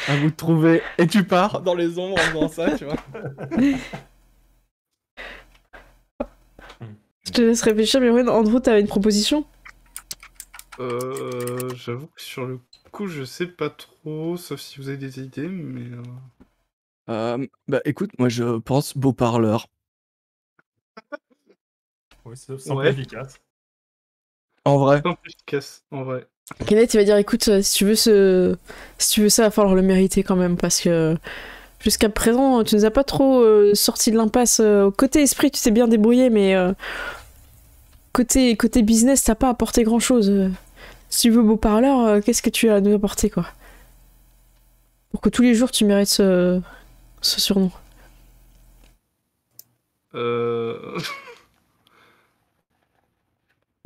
Speaker 3: À vous de trouver. Et tu pars dans les ombres en faisant ça, tu vois.
Speaker 1: Je te laisse réfléchir, mais ouais, Andrew, t'avais une proposition?
Speaker 2: J'avoue que sur le coup, je sais pas trop, sauf si vous avez des idées, mais...
Speaker 3: Bah écoute, moi je pense beau parleur.
Speaker 4: Oui, c'est simple
Speaker 2: Ouais.
Speaker 4: et efficace.
Speaker 3: En vrai.
Speaker 2: C'est un peu efficace, en vrai.
Speaker 1: Kenneth, il va dire écoute, si tu veux ça, va falloir le mériter quand même, parce que jusqu'à présent, tu nous as pas trop sorti de l'impasse. Côté esprit, tu t'es bien débrouillé, mais côté business, t'as pas apporté grand chose. Si tu veux beau parleur, qu'est-ce que tu as à nous apporter, quoi? Pour que tous les jours tu mérites ce surnom.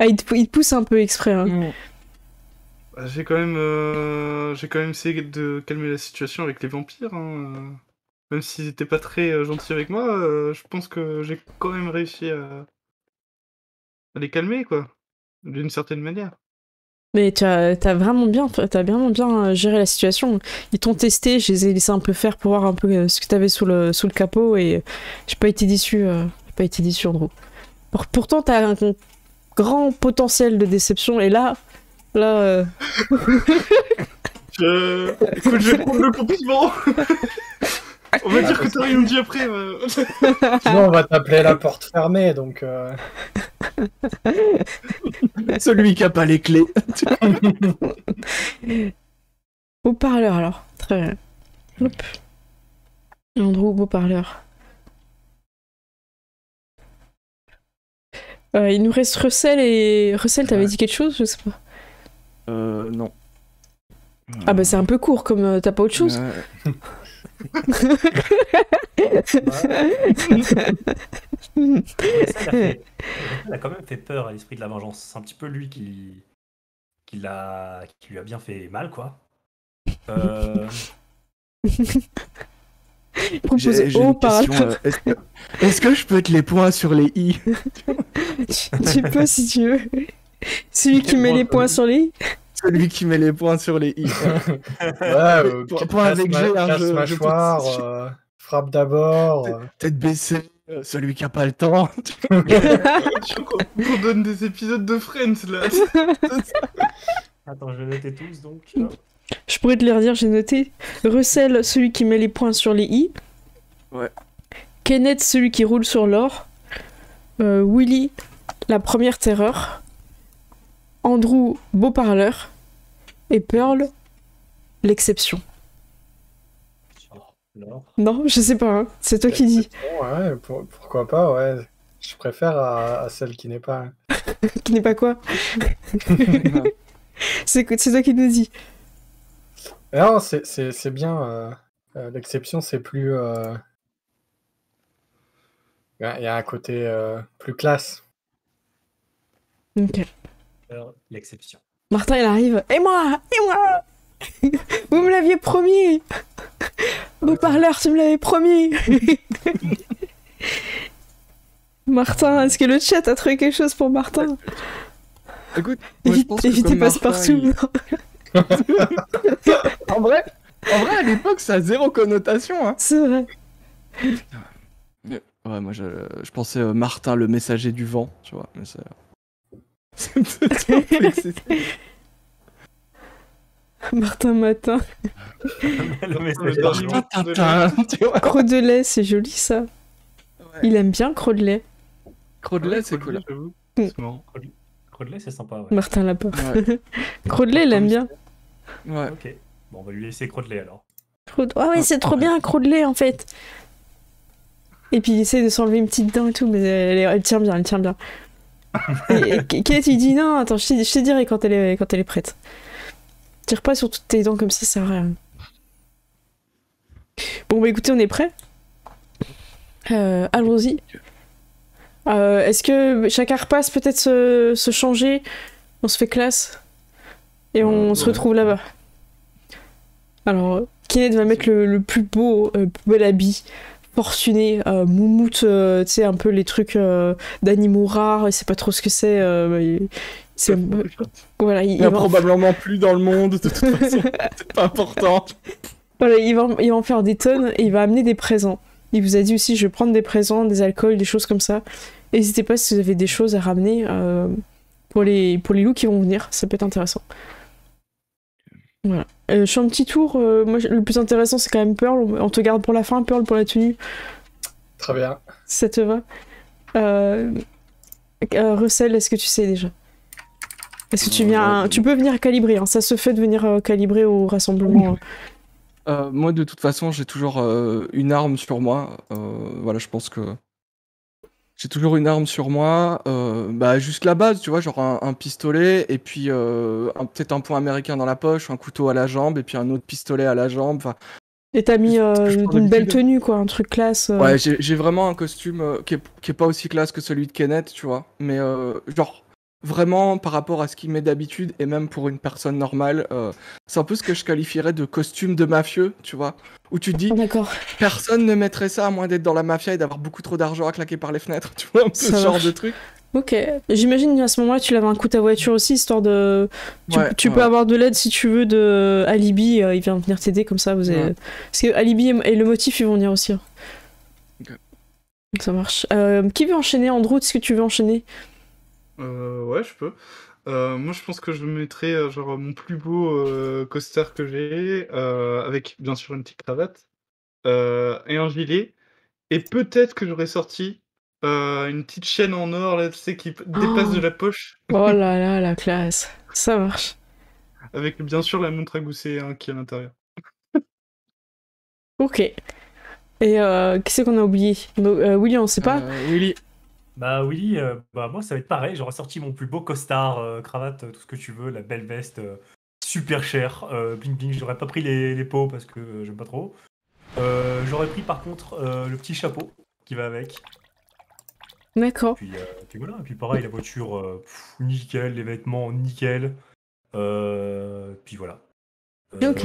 Speaker 1: Ah, il te pousse un peu exprès. Hein.
Speaker 2: J'ai quand même essayé de calmer la situation avec les vampires. Hein. Même s'ils étaient pas très gentils avec moi, je pense que j'ai quand même réussi à les calmer, quoi. D'une certaine manière.
Speaker 1: Mais t'as vraiment bien géré la situation. Ils t'ont testé, je les ai laissés un peu faire pour voir un peu ce que t'avais sous le capot et j'ai pas été déçu, Andrew. Pourtant t'as un grand potentiel de déception et là.
Speaker 2: Écoute, je vais prendre le compliment. On va dire que t'as rien dit après.
Speaker 5: Sinon, on va t'appeler la porte fermée, donc...
Speaker 3: Celui qui a pas les clés.
Speaker 1: Beau parleur alors. Très bien. Hop. Andrew, beau parleur. Il nous reste Russell et... Russell, t'avais dit quelque chose? Je sais pas.
Speaker 3: Non.
Speaker 1: Ah bah c'est un peu court, comme t'as pas autre chose.
Speaker 4: Elle a quand même fait peur à l'esprit de la vengeance. C'est un petit peu lui qui lui a bien fait mal, quoi.
Speaker 1: Propose
Speaker 3: J'ai
Speaker 1: haut
Speaker 3: une
Speaker 1: par
Speaker 3: question. Est-ce que je peux être les points sur les i?
Speaker 1: Tu peux si tu veux. Celui qui met les points sur les i.
Speaker 3: Celui qui met les points sur les i.
Speaker 5: Ouais,
Speaker 3: Point avec G, hein, je
Speaker 5: mâchoire, frappe d'abord.
Speaker 3: Tête baissée, celui qui a pas le temps.
Speaker 2: On donne des épisodes de Friends là.
Speaker 4: Attends, je vais noter tous donc.
Speaker 1: Je pourrais te les redire, j'ai noté. Russell, celui qui met les points sur les i.
Speaker 3: Ouais.
Speaker 1: Kenneth, celui qui roule sur l'or. Willy, la première terreur. Andrew, beau parleur. Et Pearl, l'exception. Non, je sais pas, hein. C'est toi qui dis.
Speaker 5: Ouais, pourquoi pas, ouais. Je préfère à celle qui n'est pas.
Speaker 1: Qui n'est pas quoi? C'est toi qui nous dis.
Speaker 5: Non, c'est bien. L'exception, c'est plus. Il y a un côté plus classe.
Speaker 1: Ok.
Speaker 4: L'exception.
Speaker 1: Martin, il arrive. Et moi! Vous me l'aviez promis! Beau parleur, tu me l'avais promis! Martin, est-ce que le chat a trouvé quelque chose pour Martin?
Speaker 3: Écoute, moi, je pense que
Speaker 1: Évitez
Speaker 3: comme
Speaker 1: passe-partout.
Speaker 3: En vrai, à l'époque, ça a zéro connotation. Hein.
Speaker 1: C'est vrai.
Speaker 3: Ouais, moi, je pensais Martin, le messager du vent, tu vois. Mais c'est peut-être excessif.
Speaker 1: Martin Matin.
Speaker 4: Le message
Speaker 3: Tu vois.
Speaker 1: Croc de lait, c'est joli ça.
Speaker 3: Ouais.
Speaker 1: Il aime bien Croc de lait.
Speaker 3: Croc de lait, c'est cool.
Speaker 2: J'avoue. C'est marrant.
Speaker 4: Crodelais, c'est sympa. Ouais.
Speaker 1: Martin l'a pas.
Speaker 3: Ouais.
Speaker 1: Croc de lait, il aime bien.
Speaker 3: Ouais.
Speaker 4: Ok. Bon, on va lui laisser Crodelais alors.
Speaker 1: Ah ouais, c'est trop bien, Croc de lait en fait. Et puis il essaie de s'enlever une petite dent et tout, mais elle tient bien, elle tient bien. Et Kate, il dit non, attends, je te dirai quand elle est prête. Tire pas sur toutes tes dents comme ça sert à rien. Bon, bah écoutez, on est prêts. Allons-y. Est-ce que chacun repasse peut-être se changer? On se fait classe. Et on se retrouve là-bas. Alors, Kenneth va mettre le plus beau, bel habit. Fortuné, moumoute, tu sais, un peu les trucs d'animaux rares, il sait pas trop ce que c'est. Voilà,
Speaker 3: Il y a probablement plus dans le monde, de toute façon, c'est pas important.
Speaker 1: Voilà, il va en faire des tonnes et il va amener des présents. Il vous a dit aussi, je vais prendre des présents, des alcools, des choses comme ça. N'hésitez pas si vous avez des choses à ramener pour les loups qui vont venir, ça peut être intéressant. Voilà. Je fais un petit tour. Moi, le plus intéressant, c'est quand même Pearl. On te garde pour la fin, Pearl, pour la tenue.
Speaker 5: Très bien.
Speaker 1: Si ça te va. Russell, est-ce que tu sais déjà? Est-ce que tu viens... Tu peux venir calibrer, hein. Ça se fait de venir calibrer au rassemblement.
Speaker 3: Moi, de toute façon, j'ai toujours une arme sur moi. Voilà, je pense que j'ai toujours une arme sur moi. Juste la base, tu vois, genre un pistolet, et puis peut-être un point américain dans la poche, un couteau à la jambe, et puis un autre pistolet à la jambe. Enfin,
Speaker 1: et t'as mis une belle
Speaker 3: d'habitude.
Speaker 1: tenue, quoi, un truc classe.
Speaker 3: Ouais, j'ai vraiment un costume qui est pas aussi classe que celui de Kenneth, tu vois. Mais genre, vraiment, par rapport à ce qu'il met d'habitude, et même pour une personne normale, c'est un peu ce que je qualifierais de costume de mafieux, tu vois. Où tu te dis,
Speaker 1: D'accord.
Speaker 3: personne ne mettrait ça à moins d'être dans la mafia et d'avoir beaucoup trop d'argent à claquer par les fenêtres, tu vois, un peu
Speaker 1: Ça
Speaker 3: ce genre
Speaker 1: marche.
Speaker 3: de truc.
Speaker 1: Ok. J'imagine à ce moment-là, tu l'avais un coup à ta voiture aussi, histoire de... Tu peux avoir de l'aide si tu veux de Alibi, il vient venir t'aider comme ça.
Speaker 3: Ouais.
Speaker 1: Parce que Alibi et le motif, ils vont venir aussi. Hein.
Speaker 3: Ok.
Speaker 1: Donc ça marche. Qui veut enchaîner? Andrew, est-ce que tu veux enchaîner?
Speaker 2: Ouais, je peux. Moi, je pense que je mettrais genre mon plus beau costard que j'ai, avec bien sûr une petite cravate et un gilet. Et peut-être que j'aurais sorti une petite chaîne en or là, tu sais, qui dépasse de la poche,
Speaker 1: Oh là là, la classe. Ça marche.
Speaker 2: avec bien sûr la montre à gousset hein, qui est à l'intérieur.
Speaker 1: Ok. Et qui c'est qu'on a oublié? William, on sait pas?
Speaker 3: Willy.
Speaker 4: Bah Willy, moi ça va être pareil, j'aurais sorti mon plus beau costard, cravate, tout ce que tu veux, la belle veste, super chère, bling bling, j'aurais pas pris les pots parce que j'aime pas trop. J'aurais pris par contre le petit chapeau qui va avec.
Speaker 1: D'accord.
Speaker 4: Puis voilà, et puis pareil, la voiture, nickel, les vêtements, nickel. Puis voilà.
Speaker 1: Ok.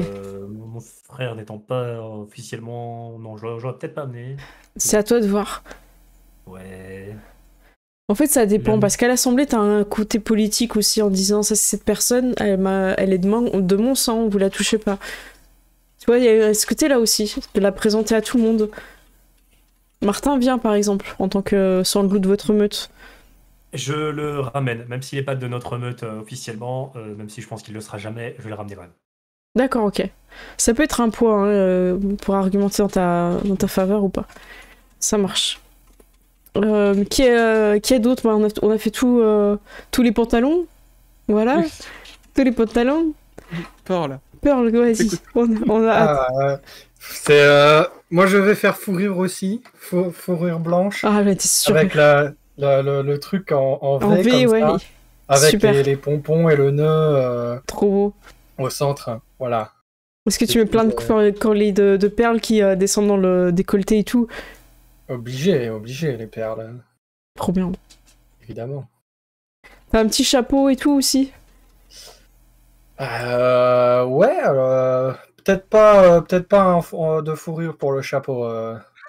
Speaker 4: Mon frère n'étant pas officiellement... Non, j'aurais peut-être pas amené.
Speaker 1: C'est à toi de voir.
Speaker 4: Ouais...
Speaker 1: En fait, ça dépend,
Speaker 4: Même-
Speaker 1: parce qu'à l'Assemblée, t'as un côté politique aussi en disant, ça, c'est cette personne, elle est de mon sang, vous la touchez pas. Tu vois, il y a ce côté-là aussi, de la présenter à tout le monde. Martin vient, par exemple, en tant que sans le loup de votre meute.
Speaker 4: Je le ramène, même s'il n'est pas de notre meute officiellement, même si je pense qu'il le sera jamais, je vais le ramener quand même.
Speaker 1: D'accord, ok. Ça peut être un point pour argumenter dans ta faveur ou pas. Ça marche. Qui est d'autre? Bah, on a fait tous les pantalons. Voilà.
Speaker 3: Oui.
Speaker 1: Tous les pantalons.
Speaker 3: Pearl.
Speaker 1: Pearl, vas-y. On a hâte.
Speaker 5: Moi, je vais faire fourrure aussi. Fourrure blanche.
Speaker 1: Ah, mais t'es sûr.
Speaker 5: Avec le truc en V,
Speaker 1: En V,
Speaker 5: comme
Speaker 1: ouais.
Speaker 5: ça. Avec
Speaker 1: Super.
Speaker 5: les pompons et le nœud
Speaker 1: Trop beau.
Speaker 5: au centre. Voilà.
Speaker 1: Est-ce que tu mets plein de corlets de perles qui descendent dans le décolleté et tout?
Speaker 5: Obligé, les perles,
Speaker 1: Trop bien.
Speaker 5: évidemment.
Speaker 1: T'as un petit chapeau et tout aussi?
Speaker 5: Ouais, peut-être pas de fourrure pour le chapeau.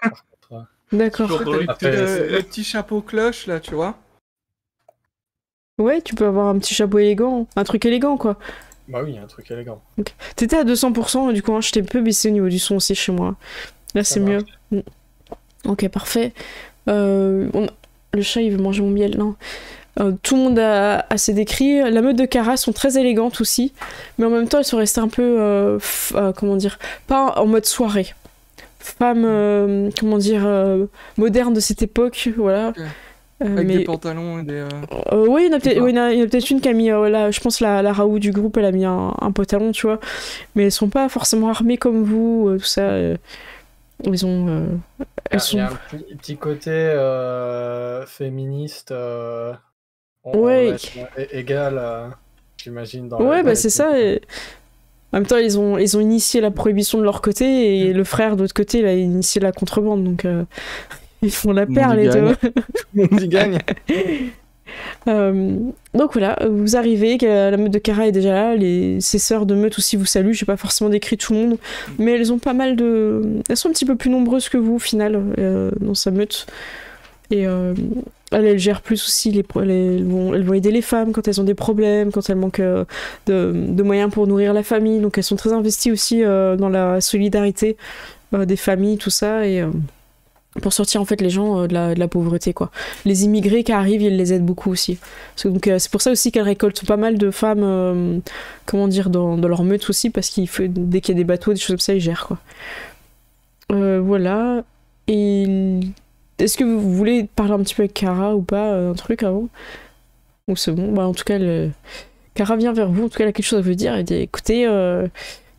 Speaker 5: Par contre.
Speaker 1: D'accord.
Speaker 2: Genre dans les
Speaker 5: Après,
Speaker 3: Le petit chapeau cloche, là, tu vois.
Speaker 1: Ouais, tu peux avoir un petit chapeau élégant. Un truc élégant, quoi.
Speaker 5: Bah oui, un truc élégant.
Speaker 1: T'étais à 200%, du coup, hein, je t'ai un peu baissé au niveau du son aussi chez moi. Là, c'est mieux. Ok, parfait. Le chat, il veut manger mon miel, non. Tout le monde a ses décrits. La meute de Kara sont très élégantes aussi, mais en même temps, elles sont restées un peu, comment dire, pas en mode soirée. Femme, comment dire, moderne de cette époque, voilà.
Speaker 3: Ok. Avec
Speaker 1: mais
Speaker 3: des pantalons et des...
Speaker 1: oui, il y en a peut-être
Speaker 3: D'accord.
Speaker 1: il y en a peut-être une qui a mis, là, je pense la Raoult du groupe, elle a mis un pantalon, tu vois. Mais elles sont pas forcément armées comme vous, tout ça. Ils ont, elles
Speaker 5: Il y a
Speaker 1: sont.
Speaker 5: un petit côté féministe.
Speaker 1: Ouais.
Speaker 5: Va être égal, j'imagine.
Speaker 1: Ouais, bah c'est ça. Et... En même temps, ils ont initié la prohibition de leur côté et le frère de l'autre côté, il a initié la contrebande, donc ils font la
Speaker 3: Tout le monde
Speaker 1: paire
Speaker 3: y
Speaker 1: les deux.
Speaker 3: gagne. Tout le monde y gagne.
Speaker 1: Donc voilà, vous arrivez, la meute de Kara est déjà là, ses sœurs de meute aussi vous saluent, j'ai pas forcément décrit tout le monde, mais elles ont pas mal de... Elles sont un petit peu plus nombreuses que vous au final, dans sa meute. Et elles gèrent plus aussi, elles vont aider les femmes quand elles ont des problèmes, quand elles manquent de moyens pour nourrir la famille, donc elles sont très investies aussi dans la solidarité des familles, tout ça, et... pour sortir en fait les gens de la pauvreté, quoi. Les immigrés qui arrivent, ils les aident beaucoup aussi. Donc c'est pour ça aussi qu'elles récoltent pas mal de femmes, comment dire, dans leur meute aussi, parce dès qu'il y a des bateaux, des choses comme ça, ils gèrent, quoi. Voilà. Et est-ce que vous voulez parler un petit peu avec Kara ou pas, un truc avant? Ou c'est bon? Bah en tout cas, Kara vient vers vous, en tout cas elle a quelque chose à vous dire, elle dit écoutez,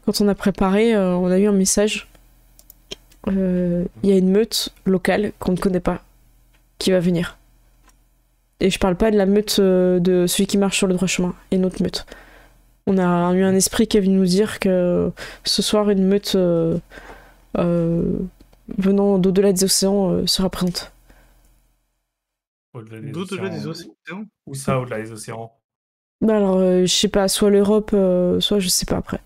Speaker 1: quand on a préparé, on a eu un message. Il y a une meute locale qu'on ne connaît pas qui va venir. Et je parle pas de la meute de celui qui marche sur le droit chemin, et une autre meute. On a eu un esprit qui est venu nous dire que ce soir une meute venant d'au-delà des océans sera présente.
Speaker 4: Au-delà des
Speaker 2: D'au-delà des
Speaker 4: océans.
Speaker 2: océans.
Speaker 4: Où ça, au-delà des océans?
Speaker 1: Bah alors, je sais pas, soit l'Europe, soit je sais pas après.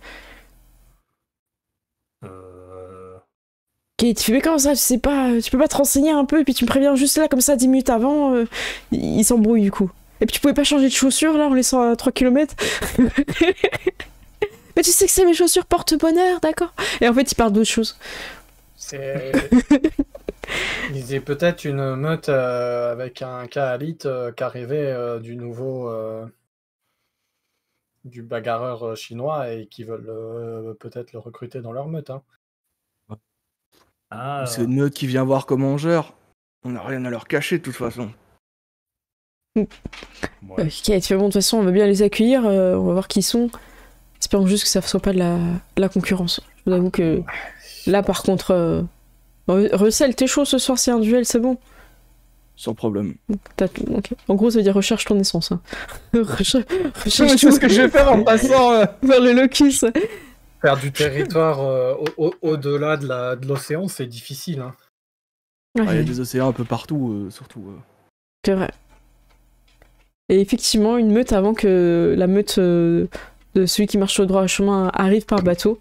Speaker 1: Kate, tu fais comment ça, tu sais pas, tu peux pas te renseigner un peu, et puis tu me préviens juste là, comme ça, 10 minutes avant, il s'embrouille du coup. Et puis tu pouvais pas changer de chaussures là en laissant à 3 km. Mais tu sais que c'est mes chaussures porte-bonheur, d'accord? Et en fait, il parle d'autre chose.
Speaker 5: Il disait peut-être une meute avec un Kaalit qui arrivait du nouveau... du bagarreur chinois et qui veulent peut-être le recruter dans leur meute. Hein.
Speaker 4: Ah,
Speaker 3: C'est une meute qui vient voir comment on gère. On n'a rien à leur cacher de toute façon.
Speaker 4: ouais.
Speaker 1: Ok, tu fais bon, de toute façon, on va bien les accueillir, on va voir qui ils sont. Espérons juste que ça soit pas de la concurrence. Je vous avoue que là, par contre, Russell, t'es chaud ce soir, c'est un duel, c'est bon?
Speaker 3: Sans problème.
Speaker 1: Ok. En gros, ça veut dire recherche ton essence. Hein. recherche
Speaker 3: C'est ce que je vais faire en passant.
Speaker 1: vers le locus.
Speaker 5: Faire du territoire au-delà de l'océan, c'est difficile. Hein.
Speaker 1: Ouais,
Speaker 3: Il y a des océans un peu partout, surtout.
Speaker 1: c'est vrai. Et effectivement, une meute avant que la meute de celui qui marche sur le droit chemin arrive par bateau.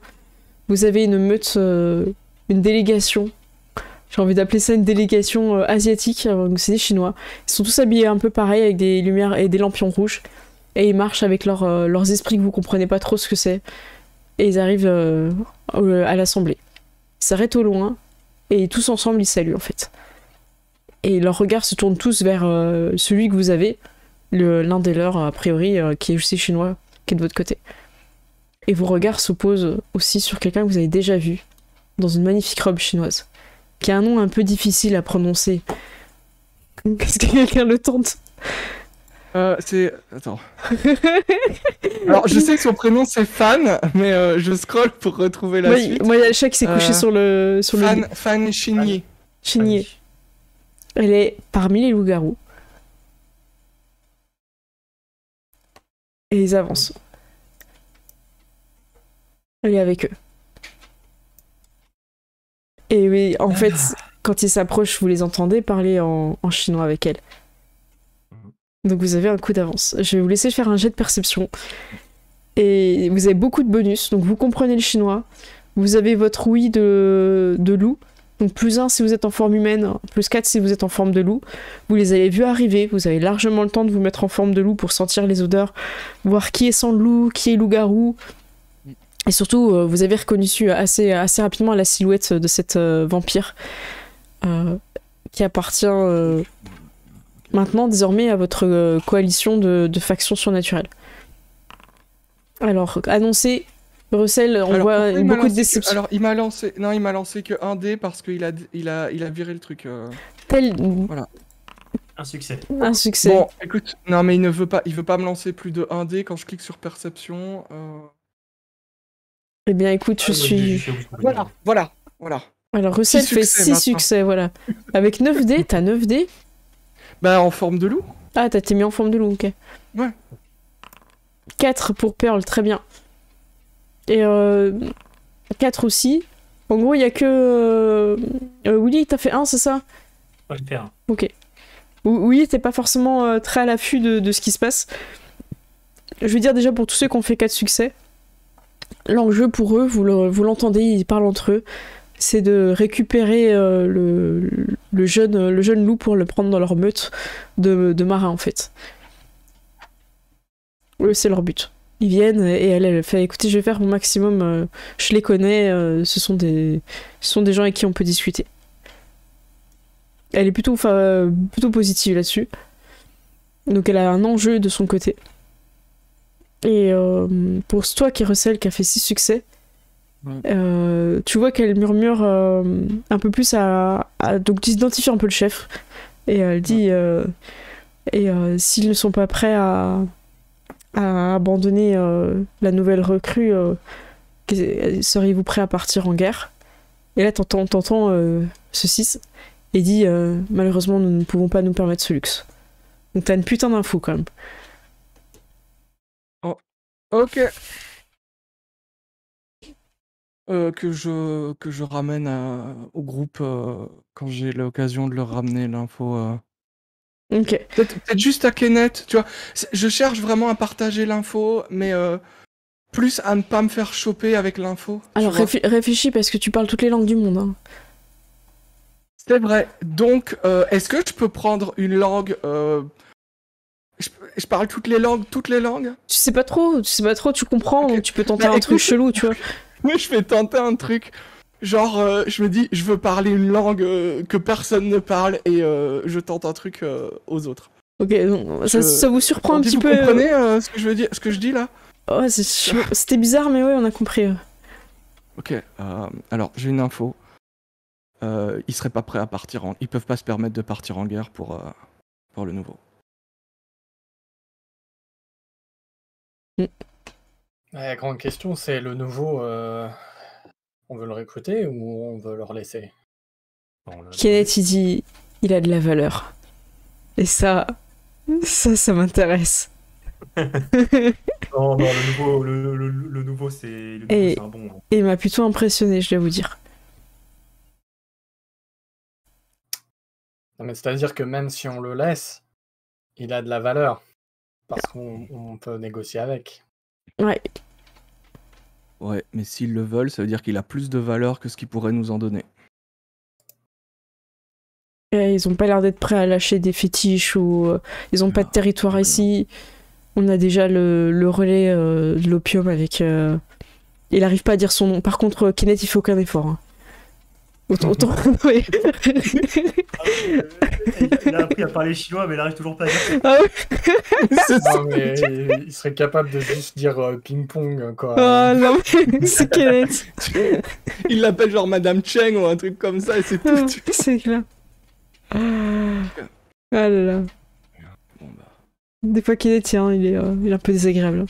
Speaker 1: Vous avez une meute, une délégation. J'ai envie d'appeler ça une délégation asiatique, donc c'est des Chinois. Ils sont tous habillés un peu pareil avec des lumières et des lampions rouges. Et ils marchent avec leurs esprits que vous comprenez pas trop ce que c'est. Et ils arrivent à l'assemblée. Ils s'arrêtent au loin et tous ensemble ils saluent en fait. Et leurs regards se tournent tous vers celui que vous avez, l'un des leurs a priori, qui est aussi chinois, qui est de votre côté. Et vos regards se posent aussi sur quelqu'un que vous avez déjà vu, dans une magnifique robe chinoise, qui a un nom un peu difficile à prononcer. Qu'est-ce que quelqu'un le tente?
Speaker 3: C'est... Attends. Alors, je sais que son prénom c'est Fan, mais je scroll pour retrouver la suite.
Speaker 1: Moi, il y a le chat qui s'est couché sur le...
Speaker 3: Fan Chigny.
Speaker 1: Chigny. Elle est parmi les loups-garous. Et ils avancent. Elle est avec eux. Et oui, en fait, quand ils s'approchent, vous les entendez parler en chinois avec elle. Donc vous avez un coup d'avance. Je vais vous laisser faire un jet de perception. Et vous avez beaucoup de bonus. Donc vous comprenez le chinois. Vous avez votre ouïe de loup. Donc +1 si vous êtes en forme humaine, +4 si vous êtes en forme de loup. Vous les avez vus arriver. Vous avez largement le temps de vous mettre en forme de loup pour sentir les odeurs. Voir qui est sans loup, qui est loup-garou. Et surtout, vous avez reconnu assez rapidement la silhouette de cette vampire. Qui appartient... maintenant, désormais, à votre coalition de factions surnaturelles. Alors, annoncé, Russell, on voit beaucoup de déceptions.
Speaker 3: Alors, il m'a lancé que 1 dé parce qu'il a viré le truc.
Speaker 1: Voilà.
Speaker 4: Un succès.
Speaker 1: Un succès.
Speaker 3: Bon, écoute, non mais il veut pas me lancer plus de 1 dé quand je clique sur perception.
Speaker 1: Eh bien, écoute, je suis...
Speaker 3: Voilà.
Speaker 1: Alors, Russell fait 6 succès, voilà. Avec 9 dés, t'as 9 dés?
Speaker 3: Bah, en forme de loup.
Speaker 1: Ah, t'es mis en forme de loup, ok.
Speaker 3: Ouais.
Speaker 1: 4 pour Pearl, très bien. Et 4 aussi. En gros, il y a que... Willy, t'as fait 1, c'est ça?
Speaker 4: Ouais, j'ai fait 1.
Speaker 1: Ok. Willy, t'es pas forcément très à l'affût de ce qui se passe. Je vais dire déjà pour tous ceux qui ont fait 4 succès, l'enjeu pour eux, vous l'entendez, ils parlent entre eux, c'est de récupérer le jeune loup pour le prendre dans leur meute de marins, en fait. Eux, c'est leur but. Ils viennent et elle fait, écoutez, je vais faire mon maximum, je les connais, ce sont des gens avec qui on peut discuter. Elle est plutôt positive là-dessus. Donc elle a un enjeu de son côté. Et pour toi qui est Russell, qui a fait 6 succès, tu vois qu'elle murmure un peu plus donc tu identifies un peu le chef. Et elle dit s'ils ne sont pas prêts à abandonner la nouvelle recrue, seriez-vous prêts à partir en guerre? Et là t'entends ce 6 et dit malheureusement nous ne pouvons pas nous permettre ce luxe. Donc t'as une putain d'info quand même.
Speaker 3: Ok. Que je ramène au groupe quand j'ai l'occasion de leur ramener l'info.
Speaker 1: Ok.
Speaker 3: Peut-être juste à Kenneth, tu vois. Je cherche vraiment à partager l'info, mais plus à ne pas me faire choper avec l'info.
Speaker 1: Alors réfléchis parce que tu parles toutes les langues du monde. Hein.
Speaker 3: C'est vrai. Donc, est-ce que je peux prendre une langue je parle toutes les langues.
Speaker 1: Tu sais pas trop, tu comprends,
Speaker 3: okay.
Speaker 1: Donc tu peux tenter un truc chelou, tu vois.
Speaker 3: Moi, je vais tenter un truc. Genre, je me dis, je veux parler une langue que personne ne parle et je tente un truc aux autres.
Speaker 1: Ok, donc, ça vous surprend un petit peu.
Speaker 3: Vous comprenez ce que je veux dire, ce que je dis là?
Speaker 1: Ouais, c'était bizarre, mais ouais, on a compris.
Speaker 3: Ok, alors j'ai une info. Ils seraient pas prêts à partir Ils peuvent pas se permettre de partir en guerre pour le nouveau.
Speaker 5: La grande question, c'est le nouveau, on veut le recruter ou on veut le laisser?
Speaker 1: Kenneth, il dit, il a de la valeur. Et ça m'intéresse.
Speaker 4: Non, le nouveau, c'est un bon.
Speaker 1: Et il m'a plutôt impressionné, je dois vous dire.
Speaker 5: Non, mais c'est-à-dire que même si on le laisse, il a de la valeur. Parce qu'on peut négocier avec.
Speaker 1: Ouais.
Speaker 3: Ouais, mais s'ils le veulent, ça veut dire qu'il a plus de valeur que ce qu'il pourrait nous en donner.
Speaker 1: Et ils ont pas l'air d'être prêts à lâcher des fétiches ou ils ont pas de territoire ici. On a déjà le relais de l'opium avec. Il arrive pas à dire son nom. Par contre, Kenneth, il fait aucun effort. Hein. Autant. Oui.
Speaker 4: Il a appris à parler chinois, mais il arrive toujours pas à dire.
Speaker 1: Ah ouais.
Speaker 5: Non, mais il serait capable de juste dire ping-pong, quoi.
Speaker 1: Ah non, mais c'est Kenneth.
Speaker 3: Il l'appelle genre Madame Cheng ou un truc comme ça et c'est tout.
Speaker 1: C'est clair. Ah là là.
Speaker 3: Bon, bah.
Speaker 1: Des fois, Kenneth, il est un peu désagréable.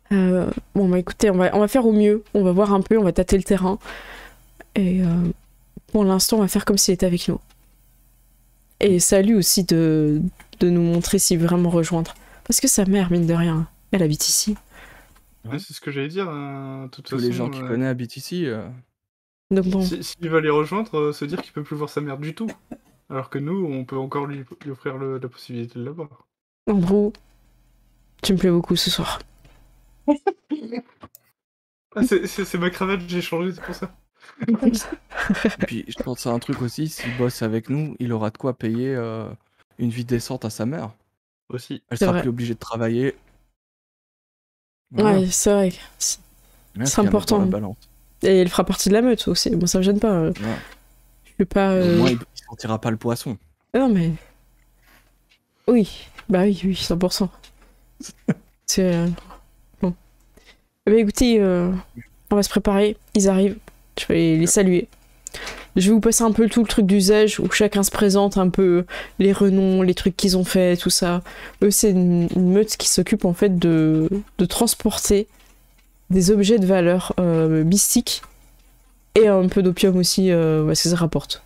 Speaker 1: Bon, bah écoutez, on va faire au mieux. On va voir un peu, on va tâter le terrain. Et pour l'instant, on va faire comme s'il était avec nous. Et c'est à lui aussi de nous montrer s'il veut vraiment rejoindre. Parce que sa mère, mine de rien, elle habite ici.
Speaker 2: Ouais, c'est ce que j'allais dire. De toute
Speaker 3: Tous
Speaker 2: façon,
Speaker 3: les gens qu'il connaît habitent ici.
Speaker 1: Donc bon,
Speaker 2: s'il va les rejoindre, se dire qu'il peut plus voir sa mère du tout. Alors que nous, on peut encore lui offrir la possibilité de la voir.
Speaker 1: Andrew, tu me plais beaucoup ce soir.
Speaker 2: Ah, c'est ma cravate, j'ai changé, c'est pour ça.
Speaker 3: Et puis je pense à un truc aussi, s'il bosse avec nous, il aura de quoi payer une vie décente à sa mère.
Speaker 2: Aussi.
Speaker 3: Elle
Speaker 1: C'est
Speaker 3: sera
Speaker 1: vrai.
Speaker 3: plus obligée de travailler. Voilà.
Speaker 1: Ouais, c'est vrai.
Speaker 3: Bien
Speaker 1: c'est
Speaker 3: qu'il y en ait
Speaker 1: important.
Speaker 3: dans la balance.
Speaker 1: Et elle fera partie de la meute aussi. Moi, ça me gêne pas.
Speaker 3: Ouais.
Speaker 1: Je peux pas.
Speaker 3: Au moins, il sentira pas le poisson.
Speaker 1: Ah non, mais. Oui. Bah oui, 100%. C'est. Bon. Eh ben, écoutez, on va se préparer. Ils arrivent. Je vais les saluer. Je vais vous passer un peu tout le truc d'usage où chacun se présente un peu les renoms, les trucs qu'ils ont fait, tout ça. Eux, c'est une meute qui s'occupe en fait de transporter des objets de valeur mystique et un peu d'opium aussi, parce que ça rapporte.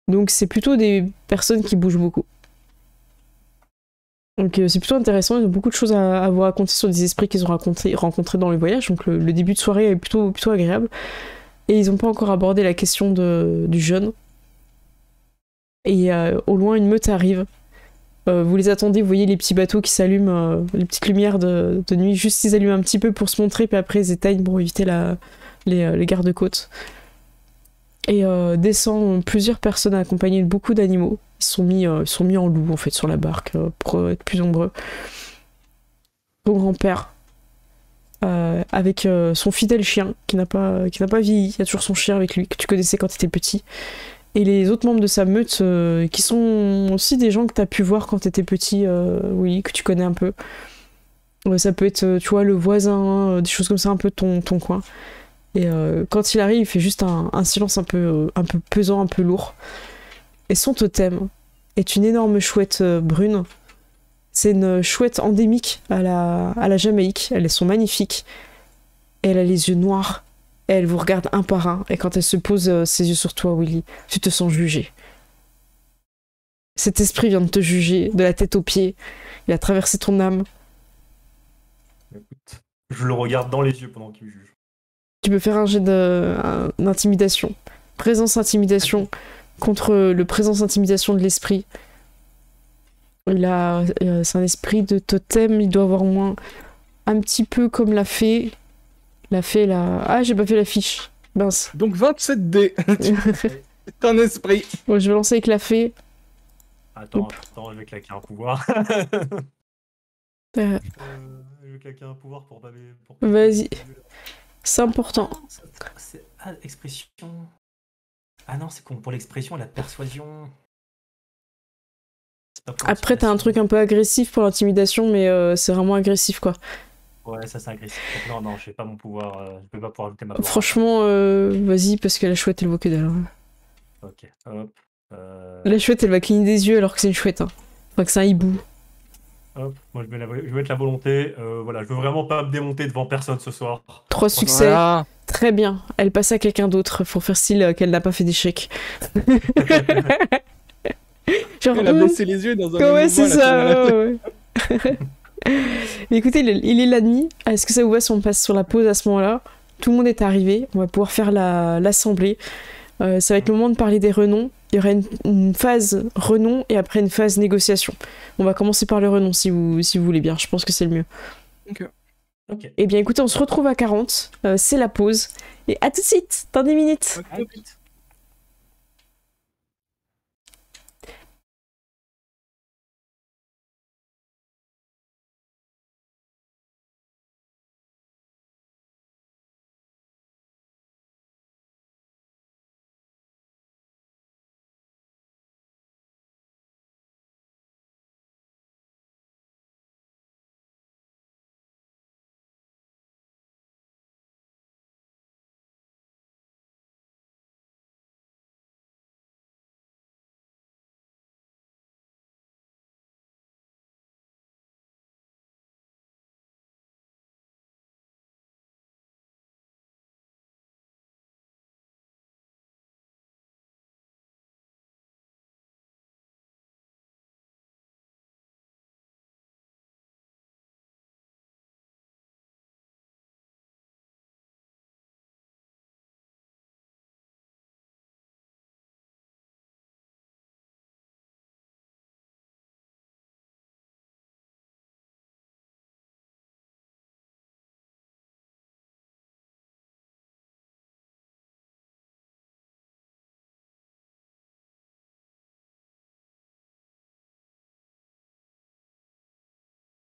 Speaker 1: Donc c'est plutôt des personnes qui bougent beaucoup. Donc c'est plutôt intéressant, ils ont beaucoup de choses à vous raconter sur des esprits qu'ils ont rencontrés dans les voyages, donc le début de soirée est plutôt agréable. Et ils n'ont pas encore abordé la question du jeûne. Et au loin, une meute arrive. Vous les attendez, vous voyez les petits bateaux qui s'allument, les petites lumières de nuit, juste ils allument un petit peu pour se montrer, puis après ils éteignent pour éviter les gardes-côtes. Et descendent plusieurs personnes accompagnées de beaucoup d'animaux. Ils sont mis en loup en fait sur la barque pour être plus nombreux. Ton grand-père, avec son fidèle chien qui n'a pas vieilli, il y a toujours son chien avec lui que tu connaissais quand tu étais petit. Et les autres membres de sa meute qui sont aussi des gens que tu as pu voir quand tu étais petit, oui, que tu connais un peu. Ça peut être, tu vois, le voisin, des choses comme ça, un peu ton coin. Et quand il arrive, il fait juste un silence un peu pesant, un peu lourd. Et son totem est une énorme chouette brune. C'est une chouette endémique à la Jamaïque. Elles sont magnifiques. Et elle a les yeux noirs. Et elle vous regarde un par un. Et quand elle se pose ses yeux sur toi, Willy, tu te sens jugé. Cet esprit vient de te juger, de la tête aux pieds. Il a traversé ton âme.
Speaker 4: Écoute, je le regarde dans les yeux pendant qu'il me juge.
Speaker 1: Tu peux faire un jet d'intimidation. Présence-intimidation contre le présence-intimidation de l'esprit. C'est un esprit de totem, il doit avoir moins. Un petit peu comme la fée. La fée, là. Ah, j'ai pas fait la fiche. Mince.
Speaker 3: Donc 27 dés. C'est un esprit.
Speaker 1: Bon, je vais lancer avec la fée.
Speaker 4: Attends, je vais claquer un pouvoir. Je vais claquer un pouvoir pour baver.
Speaker 1: Vas-y. C'est important.
Speaker 4: C'est expression. Ah non, c'est pour l'expression, la persuasion.
Speaker 1: Après, t'as un truc un peu agressif pour l'intimidation, mais c'est vraiment agressif, quoi.
Speaker 4: Ouais, ça c'est agressif. Donc, non, je fais pas mon pouvoir. Je peux pas pouvoir ajouter ma pouvoir.
Speaker 1: Franchement, vas-y, parce que la chouette, elle vaut que dalle.
Speaker 4: Ok, hop.
Speaker 1: La chouette, elle va cligner des yeux alors que c'est une chouette. Hein. Enfin, que c'est un hibou.
Speaker 4: Hop, moi je vais mettre la volonté. Voilà, je veux vraiment pas me démonter devant personne ce soir.
Speaker 1: 3 succès.
Speaker 3: Voilà.
Speaker 1: Très bien. Elle passe à quelqu'un d'autre. Faut faire style qu'elle n'a pas fait d'échec. Genre,
Speaker 3: Elle a baissé les yeux dans un
Speaker 1: ouais, c'est ça.
Speaker 3: ouais.
Speaker 1: Mais écoutez, il est la nuit. Est-ce que ça vous va si on passe sur la pause à ce moment-là? Tout le monde est arrivé. On va pouvoir faire l'assemblée. Ça va être le moment de parler des renoms. Il y aura une phase renom et après une phase négociation. On va commencer par le renom si vous voulez bien. Je pense que c'est le mieux.
Speaker 3: Ok.
Speaker 4: Ok.
Speaker 1: Eh bien écoutez, on se retrouve à 40, c'est la pause. Et à tout de suite, dans 10 minutes.
Speaker 4: À vite.